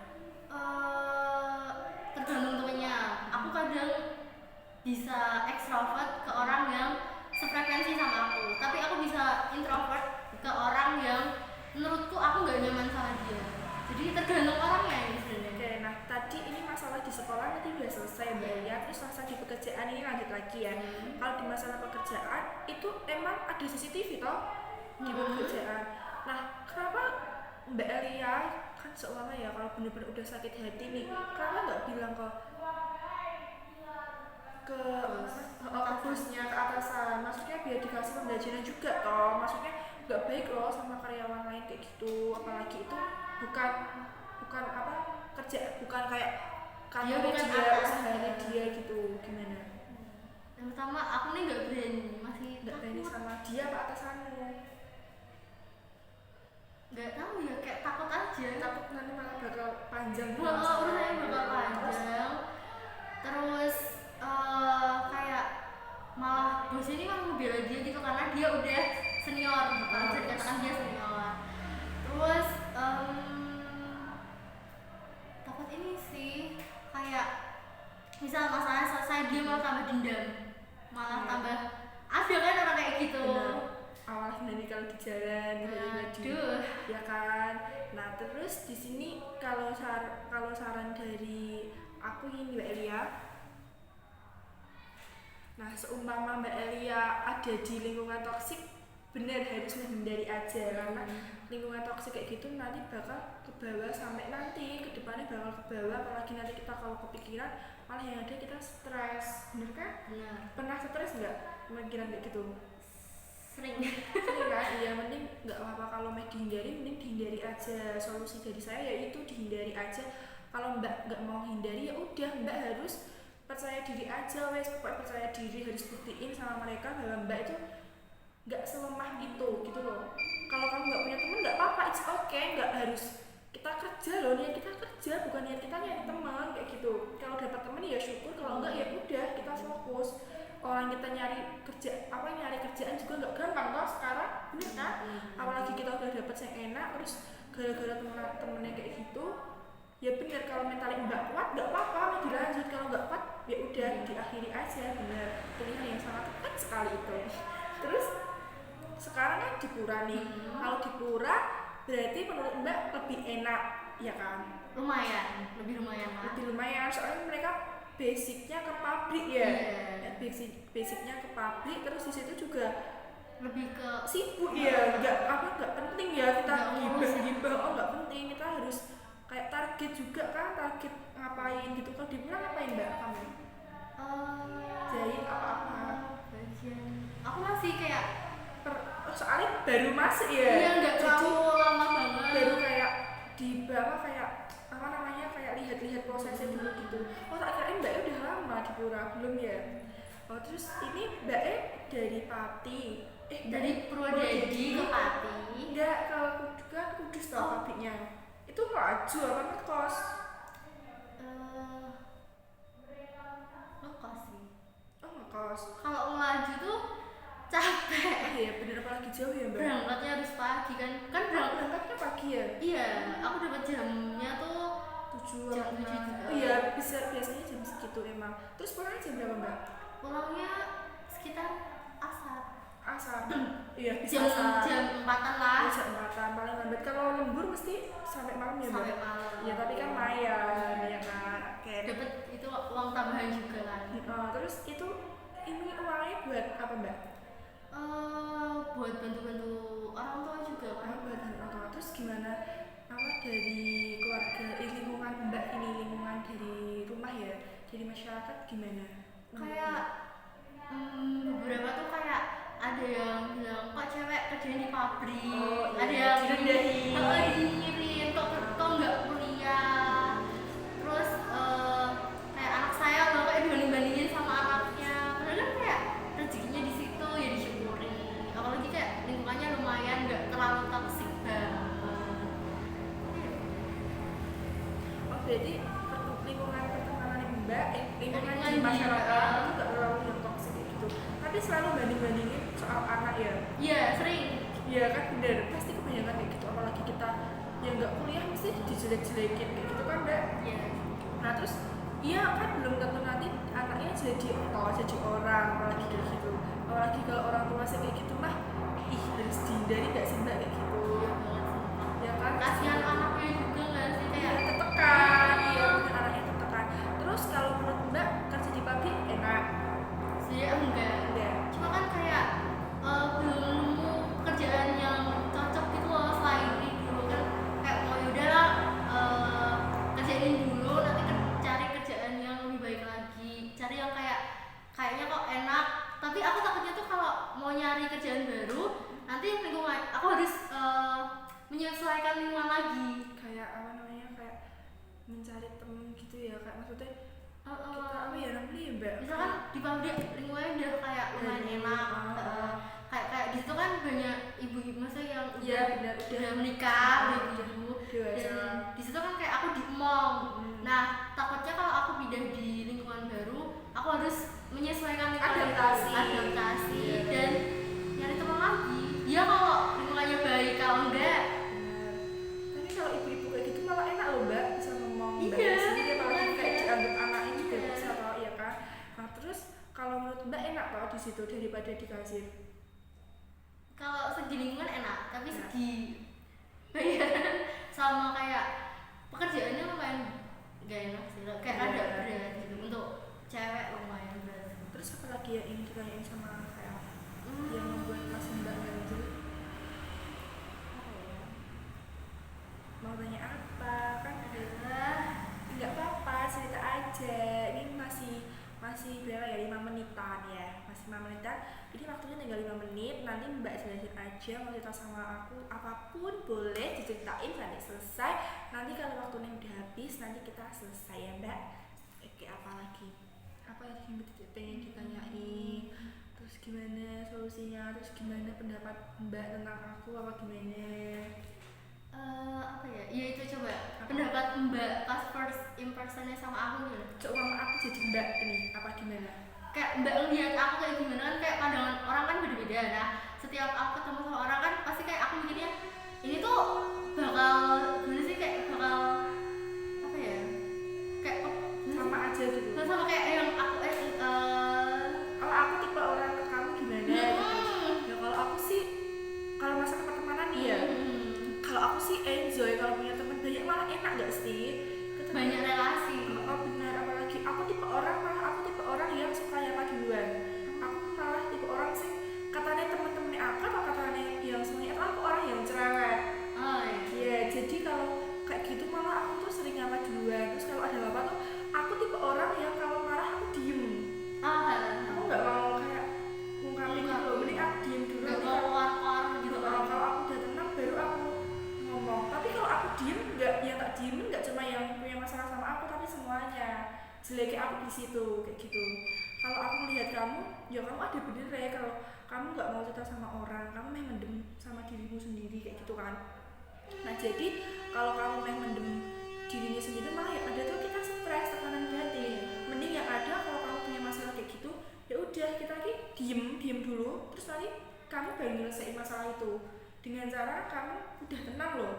Tergantung temennya. Aku kadang bisa ekstrovert ke orang yang sefrekuensi sama aku, tapi aku bisa introvert ke orang yang menurutku aku nggak nyaman sama dia. Jadi tergantung orangnya ini sebenarnya.
Oke, nah tadi ini masalah di sekolah nanti udah selesai Mbak ya. Terus masalah di pekerjaan ini lanjut lagi ya. Kalau di masalah pekerjaan itu emang ada CCTV toh di pekerjaan. Nah kenapa Mbak Elia kan seumpama ya kalau bener-bener udah sakit hati nih, kenapa nggak bilang ke bosnya, ke atasan, maksudnya biar dikasih pembelajaran juga toh. Maksudnya nggak baik loh sama karyawan lain kayak gitu, apalagi itu bukan apa kerja, bukan kayak kantor dia, usahanya dia gitu. Gimana?
Yang pertama aku nih nggak berani
sama dia apa atasanmu?
Nggak tahu ya, kayak takut aja,
takut nanti malah bakal panjang.
Urusannya bakal panjang. Terus kayak malah bos ini malah ngebela dia gitu karena dia udah senior, bisa dikatakan dia senior. Terus takut ini sih kayak misal masalahnya selesai dia malah tambah dendam, malah tambah ada kan orang kayak gitu.
Awalnya nanti kalau di jalan ya kan. Nah terus di sini kalau saran dari aku ini Mbak Elia. Nah seumpama Mbak Elia ada di lingkungan toksik, benar harus menghindari aja karena lingkungan toksik kayak gitu nanti bakal kebawa sampai nanti ke depannya bakal kebawa, apalagi nanti kita kalau kepikiran malah yang ada kita stres, bener kan?
Benar.
Pernah stres nggak pemikiran kayak gitu?
Sering
kan? Iya mending nggak apa-apa kalau mau dihindari, mending dihindari aja. Solusi dari saya yaitu dihindari aja. Kalau Mbak nggak mau hindari ya udah Mbak harus percaya diri aja wes, pokoknya percaya diri, harus buktiin sama mereka bahwa Mbak itu nggak selemah itu gitu loh. Kalau kamu nggak punya teman nggak apa-apa, it's okay, nggak harus kita kerja loh, niat kita kerja bukan niat kita nyari teman kayak gitu. Kalau dapat teman ya syukur, kalau enggak ya udah kita fokus. Orang kita nyari kerjaan juga nggak gampang toh sekarang, bener kan? Apalagi kita udah dapet yang enak, terus gara-gara temennya kayak gitu, ya bener kalau mentalnya nggak kuat nggak apa-apa, mau dilanjut. Kalau nggak kuat ya udah diakhiri aja, bener. Pilihan yang sangat tepat sekali itu. Terus sekarang kan di Pura nih, kalau di Pura berarti menurut Mbak lebih enak, ya kan?
Lebih lumayan
soalnya mereka basicnya ke pabrik ya. Basicnya ke pabrik, terus di situ juga
lebih ke
sibuk ya, nggak penting ya kita gibah, nggak penting, kita harus kayak target juga kan, target ngapain gitu. Kalau di Pura ngapain Mbak kamu? Jahit apa-apa?
Aku masih kayak
soalnya baru masuk ya.
Iya, nggak terlalu lama banget.
Baru kayak di bawah kayak apa namanya kayak lihat-lihat prosesnya dulu gitu. Oh tak kirain Mbak E udah lama di Pura, belum ya? Oh terus ini Mbak E dari Pati,
dari Purwodadi ke Pati.
Enggak, kalau Kudus tau pabriknya. Itu laju apa ngekos?
Ngekos sih.
Oh ngekos.
Kalau ngelaju tuh capek.
Iya bener, apalagi jauh ya Mbak?
Berangkatnya harus pagi kan
Berangkatnya pagi ya?
Iya, aku dapat jamnya tuh
7
jam 7
juga.
juga.
Oh iya, biasanya jam segitu emang. Terus pulangnya jam berapa Mbak?
Pulangnya sekitar asar.
Iya,
jam 4-an lah.
Jam 4-an paling lambat. Kalau lembur mesti sampai malam ya Mbak?
Sampai malam.
Iya, tapi kan lumayan ya kan. Kayak
dapat itu uang tambahan juga kan.
Terus itu ini uangnya buat apa Mbak?
Buat bantu-bantu orang tua juga kan.
Buat bantu orang tua. Terus gimana? Apa dari keluarga, lingkungan Mbak ini, lingkungan dari rumah ya, dari masyarakat gimana?
Kayak beberapa tuh kayak ada yang bilang kok cewek kerjain di pabrik, ada yang dinyirin kok nggak kuliah. Terus kayak anak saya loh kayak dibanding-bandingin sama anaknya. Padahal kan kayak rezekinya di situ ya disyukuri. Apalagi kayak lingkungannya lumayan nggak terlalu toksik banget.
Oh berarti lingkungan pertemanan Mbak, lingkungan di
Lingkungan
masyarakat itu nggak terlalu yang toksik gitu. Tapi selalu banding-bandingin soal anak ya.
Iya sering.
Iya kan bener, pasti kebanyakan kayak gitu. Apalagi kita yang nggak kuliah mesti dijelek-jelekin kayak gitu kan Mbak.
Iya.
Nah terus iya kan belum tentu nanti anaknya jadi orang, apalagi kayak gitu. Apalagi kalau orang tua sih kayak gitu mah, harus dihindari nggak sih Mbak kayak gitu.
Iya banget sih.
Ya kan?
Kasihan anaknya juga nggak sih kayak
tertekan, iya mungkin anaknya tertekan. Terus kalau menurut Mbak kerja di pabrik enak?
sih enggak. Cuma kan kayak belum nemu pekerjaan yang cocok gitu loh selain ini dulu kan kayak mau yaudahlah kerjain dulu nanti cari kerjaan yang lebih baik lagi, cari yang kayaknya kok enak. Tapi aku takutnya tuh kalau mau nyari kerjaan baru nanti lingkungan aku harus menyesuaikan lingkungan lagi.
Kayak apa namanya, kayak mencari temen gitu ya, kayak maksudnya kita apa ya namanya ya Mbak?
Misalkan di pabrik lingkungannya udah kayak lumayan enak, kayak di situ kan banyak ibu-ibu maksudnya yang udah menikah, udah ibu, dan di situ kan kayak aku di mall. Nah takutnya kalau aku pindah di lingkungan baru, aku harus menyesuaikan lingkungan adaptasi dan nyari teman lagi. Ya kalau lingkungannya baik, kalau enggak.
Tapi kalau ibu-ibu kayak gitu malah enak loh Mbak, bisa ngomong Mbak
Iya,
sendiri, apalagi kayak dianggap anaknya juga bisa tau ya kan. Nah terus kalau menurut Mbak enak tau di situ daripada di kasir?
Kalau segi lingkungan enak, tapi segi bayaran sama kayak pekerjaannya lumayan gak enak sih, kayak ada berat gitu untuk cewek lumayan berat.
Terus apa lagi yang ingin ditanyain sama kayak yang membuat Mas Mbak ganjil?
Apa ya?
Mau tanya apa? Kan nggak apa-apa, cerita aja. Ini masih berapa ya, 5 menitan ya, masih 5 menitan. Jadi waktunya tinggal 5 menit. Nanti Mbak jelasin aja, mau cerita sama aku apapun boleh diceritain sampai selesai. Nanti kalau waktunya udah habis nanti kita selesai ya Mbak. Oke, apa lagi? Apa yang pengen ditanyain? Terus gimana solusinya? Terus gimana pendapat Mbak tentang aku apa gimana?
Apa ya? Ya itu coba pendapat Mbak pas first impressionnya sama aku gimana?
Coba aku jadi Mbak ini apa gimana?
Kayak Mbak ngeliat aku kayak gimana kan, kayak pandangan orang kan beda-beda. Nah setiap aku ketemu sama orang kan pasti kayak aku mikirnya ini tuh bakal gimana sih, kayak bakal apa ya, kayak
sama aja gitu.
sama kayak yang aku
kalau aku tipe orang ke kamu gimana gitu. Ya kalau aku sih kalau masalah pertemanan nih ya, kalau aku sih enjoy kalau punya teman banyak, malah enak gak sih?
banyak relasi.
Oh benar, apalagi aku tipe orang yang suka nyapa duluan. Aku malah tipe orang sih katanya temen-temennya aku atau katanya yang semuanya itu aku orang yang cerewet.
Oh iya.
Iya, jadi kalau kayak gitu malah aku tuh sering nyapa duluan. Terus kalau ada apa-apa tuh aku tipe orang yang kalau marah aku diem. Aku nggak mau kayak ngungkapin gitu, mending aku diem dulu.
Nggak mau keluar gitu kan.
Kalau aku udah tenang baru aku ngomong. Tapi kalau aku diem nggak, yang tak diem nggak cuma yang punya masalah sama aku tapi semuanya jeleknya aku di situ kayak gitu. Kalau aku melihat kamu ya kamu ada bener ya kalau kamu nggak mau cerita sama orang, kamu main mendem sama dirimu sendiri kayak gitu kan. Nah jadi kalau kamu main mendem dirinya sendiri malah ya ada tuh kita stres, tekanan batin. Mending yang ada kalau kamu punya masalah kayak gitu ya udah kita lagi diem dulu, terus nanti kamu baru nyelesain masalah itu dengan cara kamu udah tenang loh.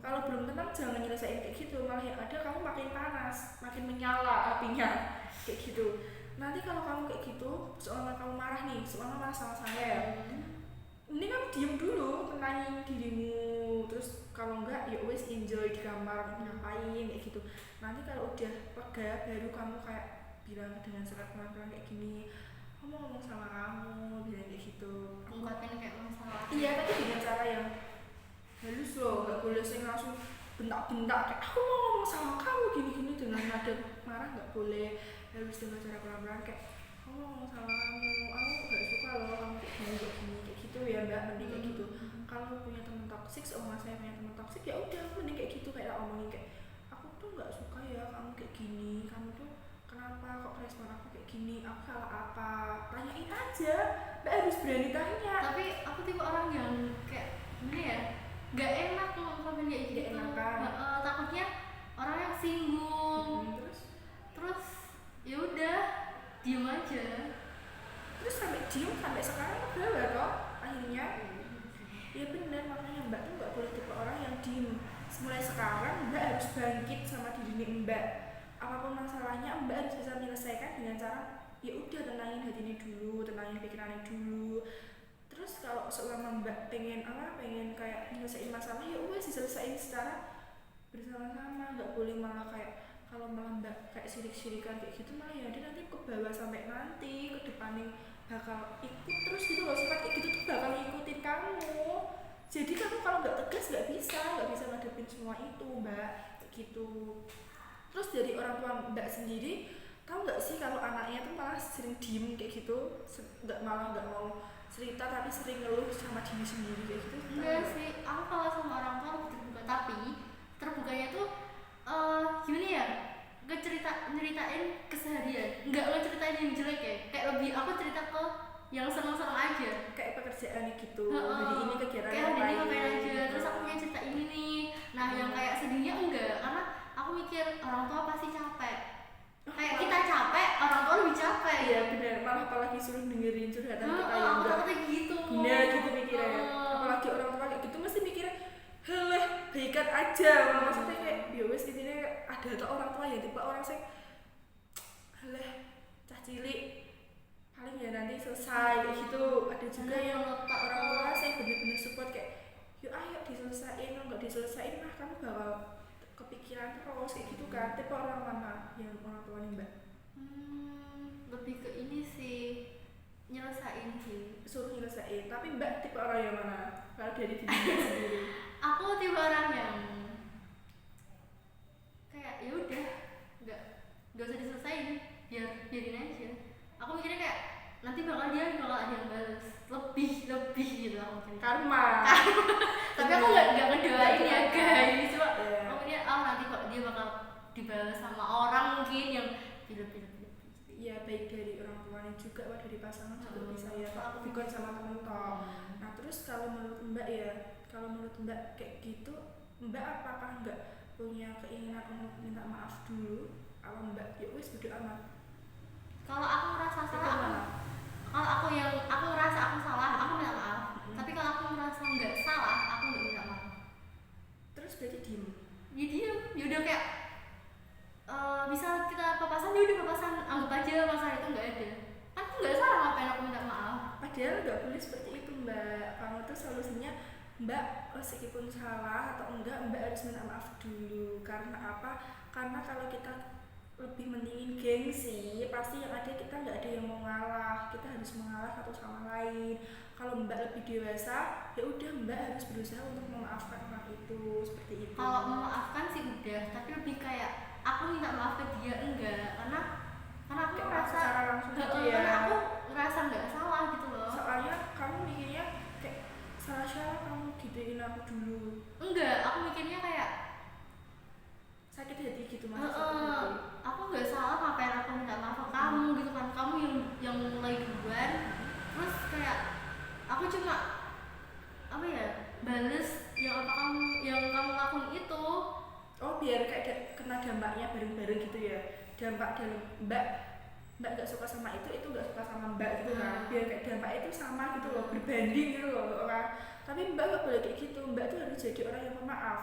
Kalau belum tenang jangan nyelesain kayak gitu, malah yang ada kamu makin panas, makin menyala apinya kayak gitu. Nanti kalau kamu kayak gitu, seolah kamu marah nih, seolah marah sama saya, ini kamu diem dulu, tenangin dirimu, terus kalau enggak ya wes enjoy di kamar ngapain kayak gitu. Nanti kalau udah lega baru kamu kayak bilang dengan serat pelan-pelan kayak gini, aku mau ngomong sama kamu, bilang kayak gitu.
Ungkapin kayak masalah.
Iya, tapi dengan cara yang halus loh, nggak boleh sih langsung bentak-bentak kayak aku mau ngomong sama kamu gini-gini dengan nada marah, nggak boleh. Harus dengan cara pelan-pelan kayak aku mau ngomong sama kamu, aku nggak suka loh kamu kayak gini kayak gitu ya mbak, mending kayak gitu. Kalau punya teman toksik, seumur saya punya teman toksik ya udah mending kayak gitu, kayak ngomongin kayak aku tuh nggak suka ya kamu kayak gini, kamu tuh kenapa kok respon aku kayak gini, aku salah apa, tanyain aja, mbak harus berani tanya.
Tapi aku tipe orang yang kayak gimana ya, nggak enak kalau ngomongin kayak gitu.
Nggak enak kan?
Takutnya orang yang singgung. Terus ya udah diem aja.
Terus sampai diem sampai sekarang udah toh akhirnya. Ya benar, makanya mbak tuh nggak boleh tipe orang yang diem. Mulai sekarang mbak harus bangkit sama diri mbak. Apapun masalahnya mbak harus bisa menyelesaikan dengan cara ya udah tenangin hatinya dulu, tenangin pikirannya dulu. Terus kalau selama mbak pengen kayak nyelesain masalah ya udah diselesain secara bersama-sama, nggak boleh malah kayak kalau malah mbak kayak sirik-sirikan kayak gitu malah ya dia nanti ke bawah sampai nanti ke depannya bakal ikut terus gitu loh, sifat kayak gitu tuh bakal ngikutin kamu. Jadi kamu kalau nggak tegas nggak bisa ngadepin semua itu mbak kayak gitu. Terus dari orang tua mbak sendiri tahu nggak sih kalau anaknya tuh malah sering diem kayak gitu, nggak mau cerita tapi sering ngeluh sama diri sendiri kayak gitu?
Enggak sih, aku kalau sama orang tua aku terbuka, tapi terbukanya tuh gimana ya, nyeritain keseharian, nggak ngeceritain yang jelek ya, kayak lebih aku cerita ke yang seneng-seneng aja,
kayak pekerjaan gitu. Hari ini kegiatan
kayak hari ini ngapain aja, terus aku punya cerita ini nih. Nah yang kayak sedihnya enggak, karena aku mikir orang tua pasti capek. Kayak kita capek, orang tua lebih capek.
Iya benar, malah apalagi suruh dengerin curhatan kita yang
aku takutnya gitu.
Bener gitu mikirnya. Apalagi orang tua kayak gitu mesti mikirnya heleh baikan aja. Maksudnya kayak ya wes intinya ada tuh orang tua ya tipe orang sing heleh cah cilik paling ya nanti selesai kayak gitu. Ada juga yang orang tua sing bener-bener support kayak yuk ayo diselesain, kalau nggak diselesain mah kamu bakal kepikiran terus kayak gitu kan. Tipe orang mana yang orang tua nih mbak?
Lebih ke ini sih, nyelesain sih,
suruh nyelesain. Tapi mbak tipe orang yang mana kalau dari diri sendiri?
Aku tipe orang yang kayak ya udah nggak usah diselesain, biarin aja. Aku mikirnya kayak nanti bakal ada yang balas lebih gitu aku mikirnya.
Karma.
Tapi aku nggak ngedoain ya guys, cuma aku mikirnya nanti kok dia bakal dibalas sama orang mungkin yang pilih.
Iya, baik dari orang tuanya juga, dari pasangan juga bisa ya, bukan sama temen toh. Nah terus kalau menurut mbak kayak gitu, mbak apakah nggak punya keinginan untuk minta maaf dulu? Kalau mbak ya wes bodo amat.
Kalau aku merasa salah, kalau aku merasa aku salah, aku minta maaf. Tapi kalau aku merasa nggak salah, aku nggak minta maaf.
Terus berarti diem?
Ya diem, ya udah kayak bisa kita papasan, ya udah papasan, anggap aja masalah itu nggak ada. Kan aku nggak salah, ngapain aku minta maaf?
Padahal nggak boleh seperti itu mbak. Kamu tuh solusinya mbak meskipun salah atau enggak mbak harus minta maaf dulu. Karena apa? Karena kalau kita lebih mendingin gengsi, pasti yang ada kita nggak ada yang mau ngalah, kita harus mengalah satu sama lain. Kalau mbak lebih dewasa, ya udah mbak harus berusaha untuk memaafkan orang itu, seperti itu.
Kalau memaafkan sih udah, tapi lebih kayak aku minta maaf ke dia enggak, karena aku merasa
secara langsung gitu ya.
Karena aku ngerasa nggak salah gitu loh.
Soalnya kamu mikirnya kayak salah siapa kamu gituin aku dulu.
Enggak, aku mikirnya kayak
biar kayak kena dampaknya bareng-bareng gitu ya, dampak dalam mbak gak suka sama itu gak suka sama mbak gitu kan, biar kayak dampaknya itu sama gitu loh, berbanding gitu loh orang. Tapi mbak gak boleh kayak gitu, mbak tuh harus jadi orang yang pemaaf.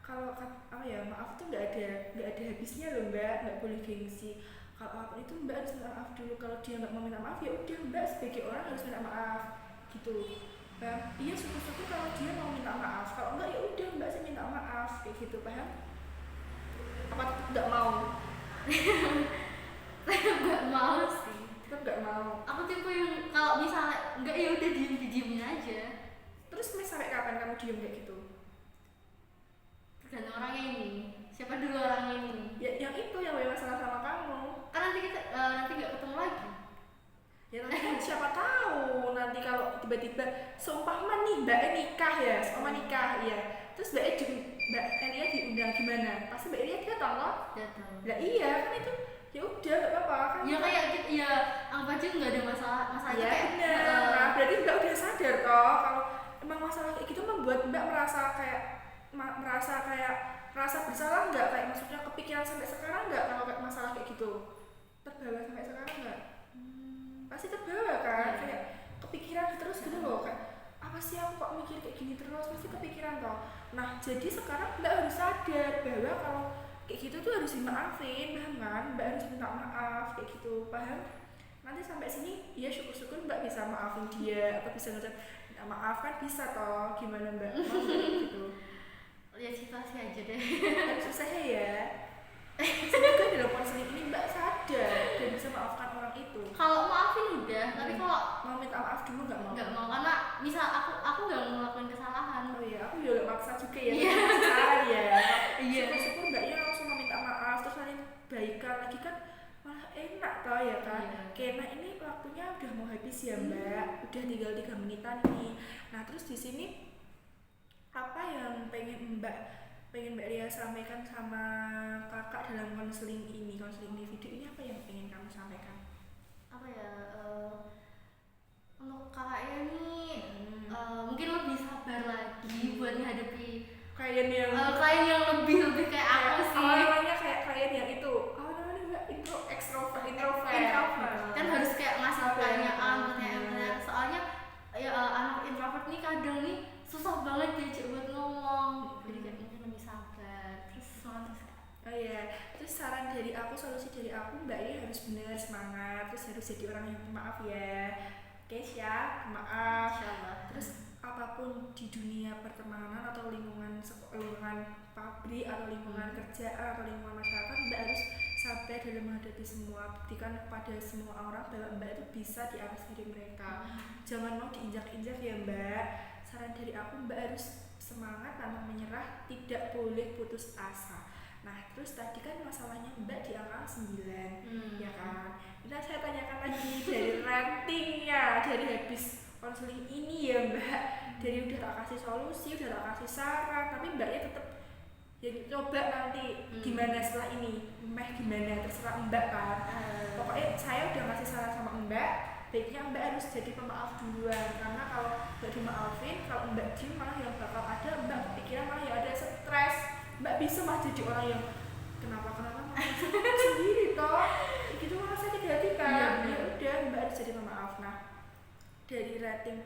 Kalau apa ya, maaf tuh nggak ada habisnya loh mbak, nggak boleh gengsi. Kalau apa itu mbak harus minta maaf dulu. Kalau dia nggak mau minta maaf ya udah, mbak sebagai orang harus minta maaf gitu. Paham? Iya, syukur-syukur kalau dia mau minta maaf, kalau enggak ya udah mbak sih minta maaf kayak gitu, paham? Apa tetap nggak mau?
Nggak mau sih,
Tetap nggak mau.
aku tipe yang kalau misalnya nggak ya udah diemin aja.
Terus sampai kapan kamu diem kayak gitu?
Tergantung orangnya ini, siapa dulu orangnya ini
Ya yang itu yang bermasalah sama kamu.
kan nanti kita nanti nggak ketemu lagi.
Ya nanti kan siapa tahu nanti kalau tiba-tiba seumpama nih mbak nikah ya, seumpama nikah ya, terus mbak Elia diundang gimana? Pasti mbak Elia datang loh.
Datang.
Lah iya kan, itu ya udah gak apa-apa kan.
Ya kayak gitu ya, anggap aja nggak ada masalah
Ya
kayak
benar. Nah, berarti mbak udah sadar toh kalau emang masalah kayak gitu membuat mbak merasa kayak merasa bersalah nggak, kayak maksudnya kepikiran sampai sekarang nggak kalau kayak masalah kayak gitu, terbawa sampai sekarang nggak? Pasti terbawa kan, kayak kepikiran terus gitu loh, kayak apa sih aku kok mikir kayak gini terus, pasti kepikiran toh. Nah jadi sekarang mbak harus sadar bahwa kalau kayak gitu tuh harus dimaafin, paham kan? Mbak harus minta maaf kayak gitu, paham? Nanti sampai sini ya syukur-syukur mbak bisa maafin dia atau bisa ngucap minta maaf kan, bisa toh. Gimana mbak? Mau nggak gitu?
lihat situasi aja deh.
Harus usaha ya. Semoga dalam konseling ini mbak sadar dan bisa maafkan orang itu.
Kalau maafin udah, tapi kalau
mau minta maaf dulu nggak mau?
nggak mau, karena misal aku nggak ngelakuin kesalahan.
Oh iya, aku juga gak maksa juga ya.
Iya.
Salah ya.
Iya.
Syukur-syukur mbaknya langsung mau minta maaf, terus nanti baikan lagi kan malah enak toh ya kan.
Iya.
Karena ini waktunya udah mau habis ya mbak, udah tinggal 3 menitan nih. Nah terus di sini apa yang pengen mbak Ria sampaikan sama kakak dalam konseling individu ini, apa yang pengen kamu sampaikan?
Apa ya, untuk kakaknya nih mungkin lebih sabar lagi buat menghadapi
Klien yang
lebih kayak aku sih.
Awalnya kayak klien yang itu mbak extrovert
kan harus kayak ngasih pertanyaan, soalnya ya anak introvert nih kadang nih susah banget diajak buat ngomong. Jadi kayak mungkin lebih sabar, terus semangat.
Oh iya, terus saran dari aku, solusi dari aku, mbak ini harus benar semangat, terus harus jadi orang yang pemaaf ya. Oke siap, maaf.
Insyaallah.
Terus apapun di dunia pertemanan atau lingkungan pabrik atau lingkungan kerjaan atau lingkungan masyarakat, mbak harus sabar dalam menghadapi semua. Buktikan kepada semua orang bahwa mbak itu bisa di atas diri mereka. Jangan mau diinjak-injak ya mbak. Saran dari aku, mbak harus semangat tanpa menyerah, tidak boleh putus asa. Nah terus tadi kan masalahnya mbak di angka 9 ya kan. Nah saya tanyakan lagi dari ratingnya, dari habis konseling ini ya mbak, dari udah tak kasih solusi, udah tak kasih saran, tapi mbaknya tetap ya coba nanti gimana setelah ini, gimana terserah mbak kan. Pokoknya saya udah ngasih saran sama mbak, baiknya mbak harus jadi pemaaf duluan, karena kalau mbak dimaafin, kalau mbak diem malah yang bakal ada mbak kepikiran, malah ya ada stres, mbak bisa malah jadi orang yang kenapa malah sendiri toh gitu, malah sakit hati kan. Ya udah mbak harus jadi pemaaf. Nah dari rating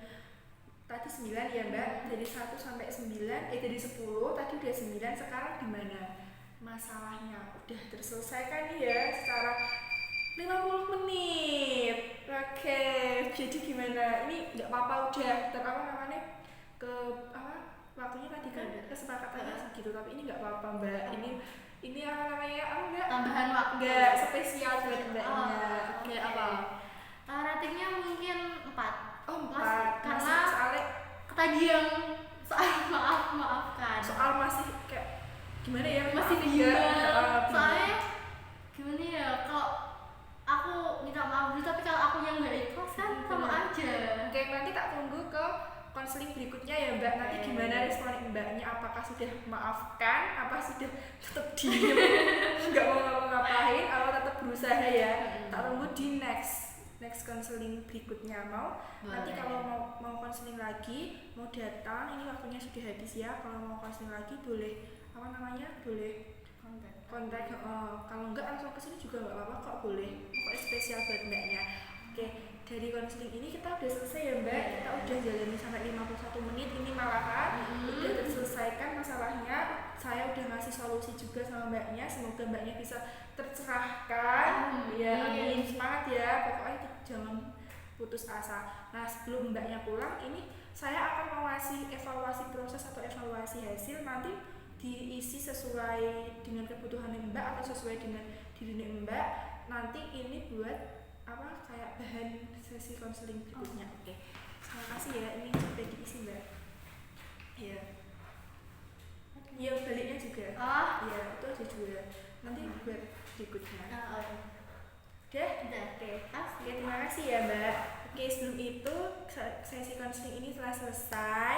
tadi 9 ya mbak, dari 1 sampai 9, dari 10 tadi udah 9, sekarang gimana masalahnya, udah terselesaikan nih ya secara 50 menit. Oke, jadi gimana? Ini nggak apa-apa udah waktunya tadi kan kesepakatannya segitu, tapi ini nggak apa-apa mbak. Ini apa namanya? Enggak
tambahan waktu.
Enggak spesial buat mbaknya.
Oke.
Apa?
Ratingnya mungkin 4.
Oh 4.
Karena
soalnya
tadi yang soal maafkan.
Soal masih kayak gimana ya?
Masih bingung. Soalnya gimana ya, kalau aku minta maaf dulu tapi kalau aku yang nggak ikhlas kan sama aja.
Oke, nanti tak tunggu ke konseling berikutnya ya mbak. Nanti gimana respon mbaknya, apakah sudah memaafkan, apa sudah tetap diem nggak mau ngapain, atau tetap berusaha ya. Tak tunggu di next konseling berikutnya. Nanti kalau mau konseling lagi, mau datang, ini waktunya sudah habis ya. Kalau mau konseling lagi boleh boleh kontak. Kalau enggak langsung ke sini juga nggak apa-apa kok, boleh, pokoknya spesial buat mbaknya. Oke, dari konseling ini kita udah selesai ya mbak, kita udah jalani sampai 51 menit ini malahan udah terselesaikan masalahnya. Saya udah ngasih solusi juga sama mbaknya, semoga mbaknya bisa tercerahkan. Ya amin, semangat ya, pokoknya jangan putus asa. Nah sebelum mbaknya pulang ini saya akan mengasih evaluasi proses atau evaluasi hasil, nanti diisi sesuai dengan kebutuhan mbak atau sesuai dengan diri mbak. Nanti ini buat apa kayak bahan sesi konseling berikutnya. Oke, terima kasih ya, ini sudah diisi mbak. Ya, ya baliknya juga. Ya itu aja juga. Nanti buat berikutnya. Udah? Oke, terima kasih ya mbak. Oke, sebelum itu sesi konseling ini telah selesai.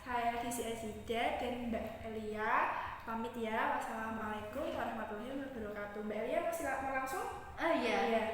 Saya Desi Azida dan Mbak Elia pamit ya. Wassalamualaikum warahmatullahi wabarakatuh. Mbak Elia masih mau langsung?
Iya.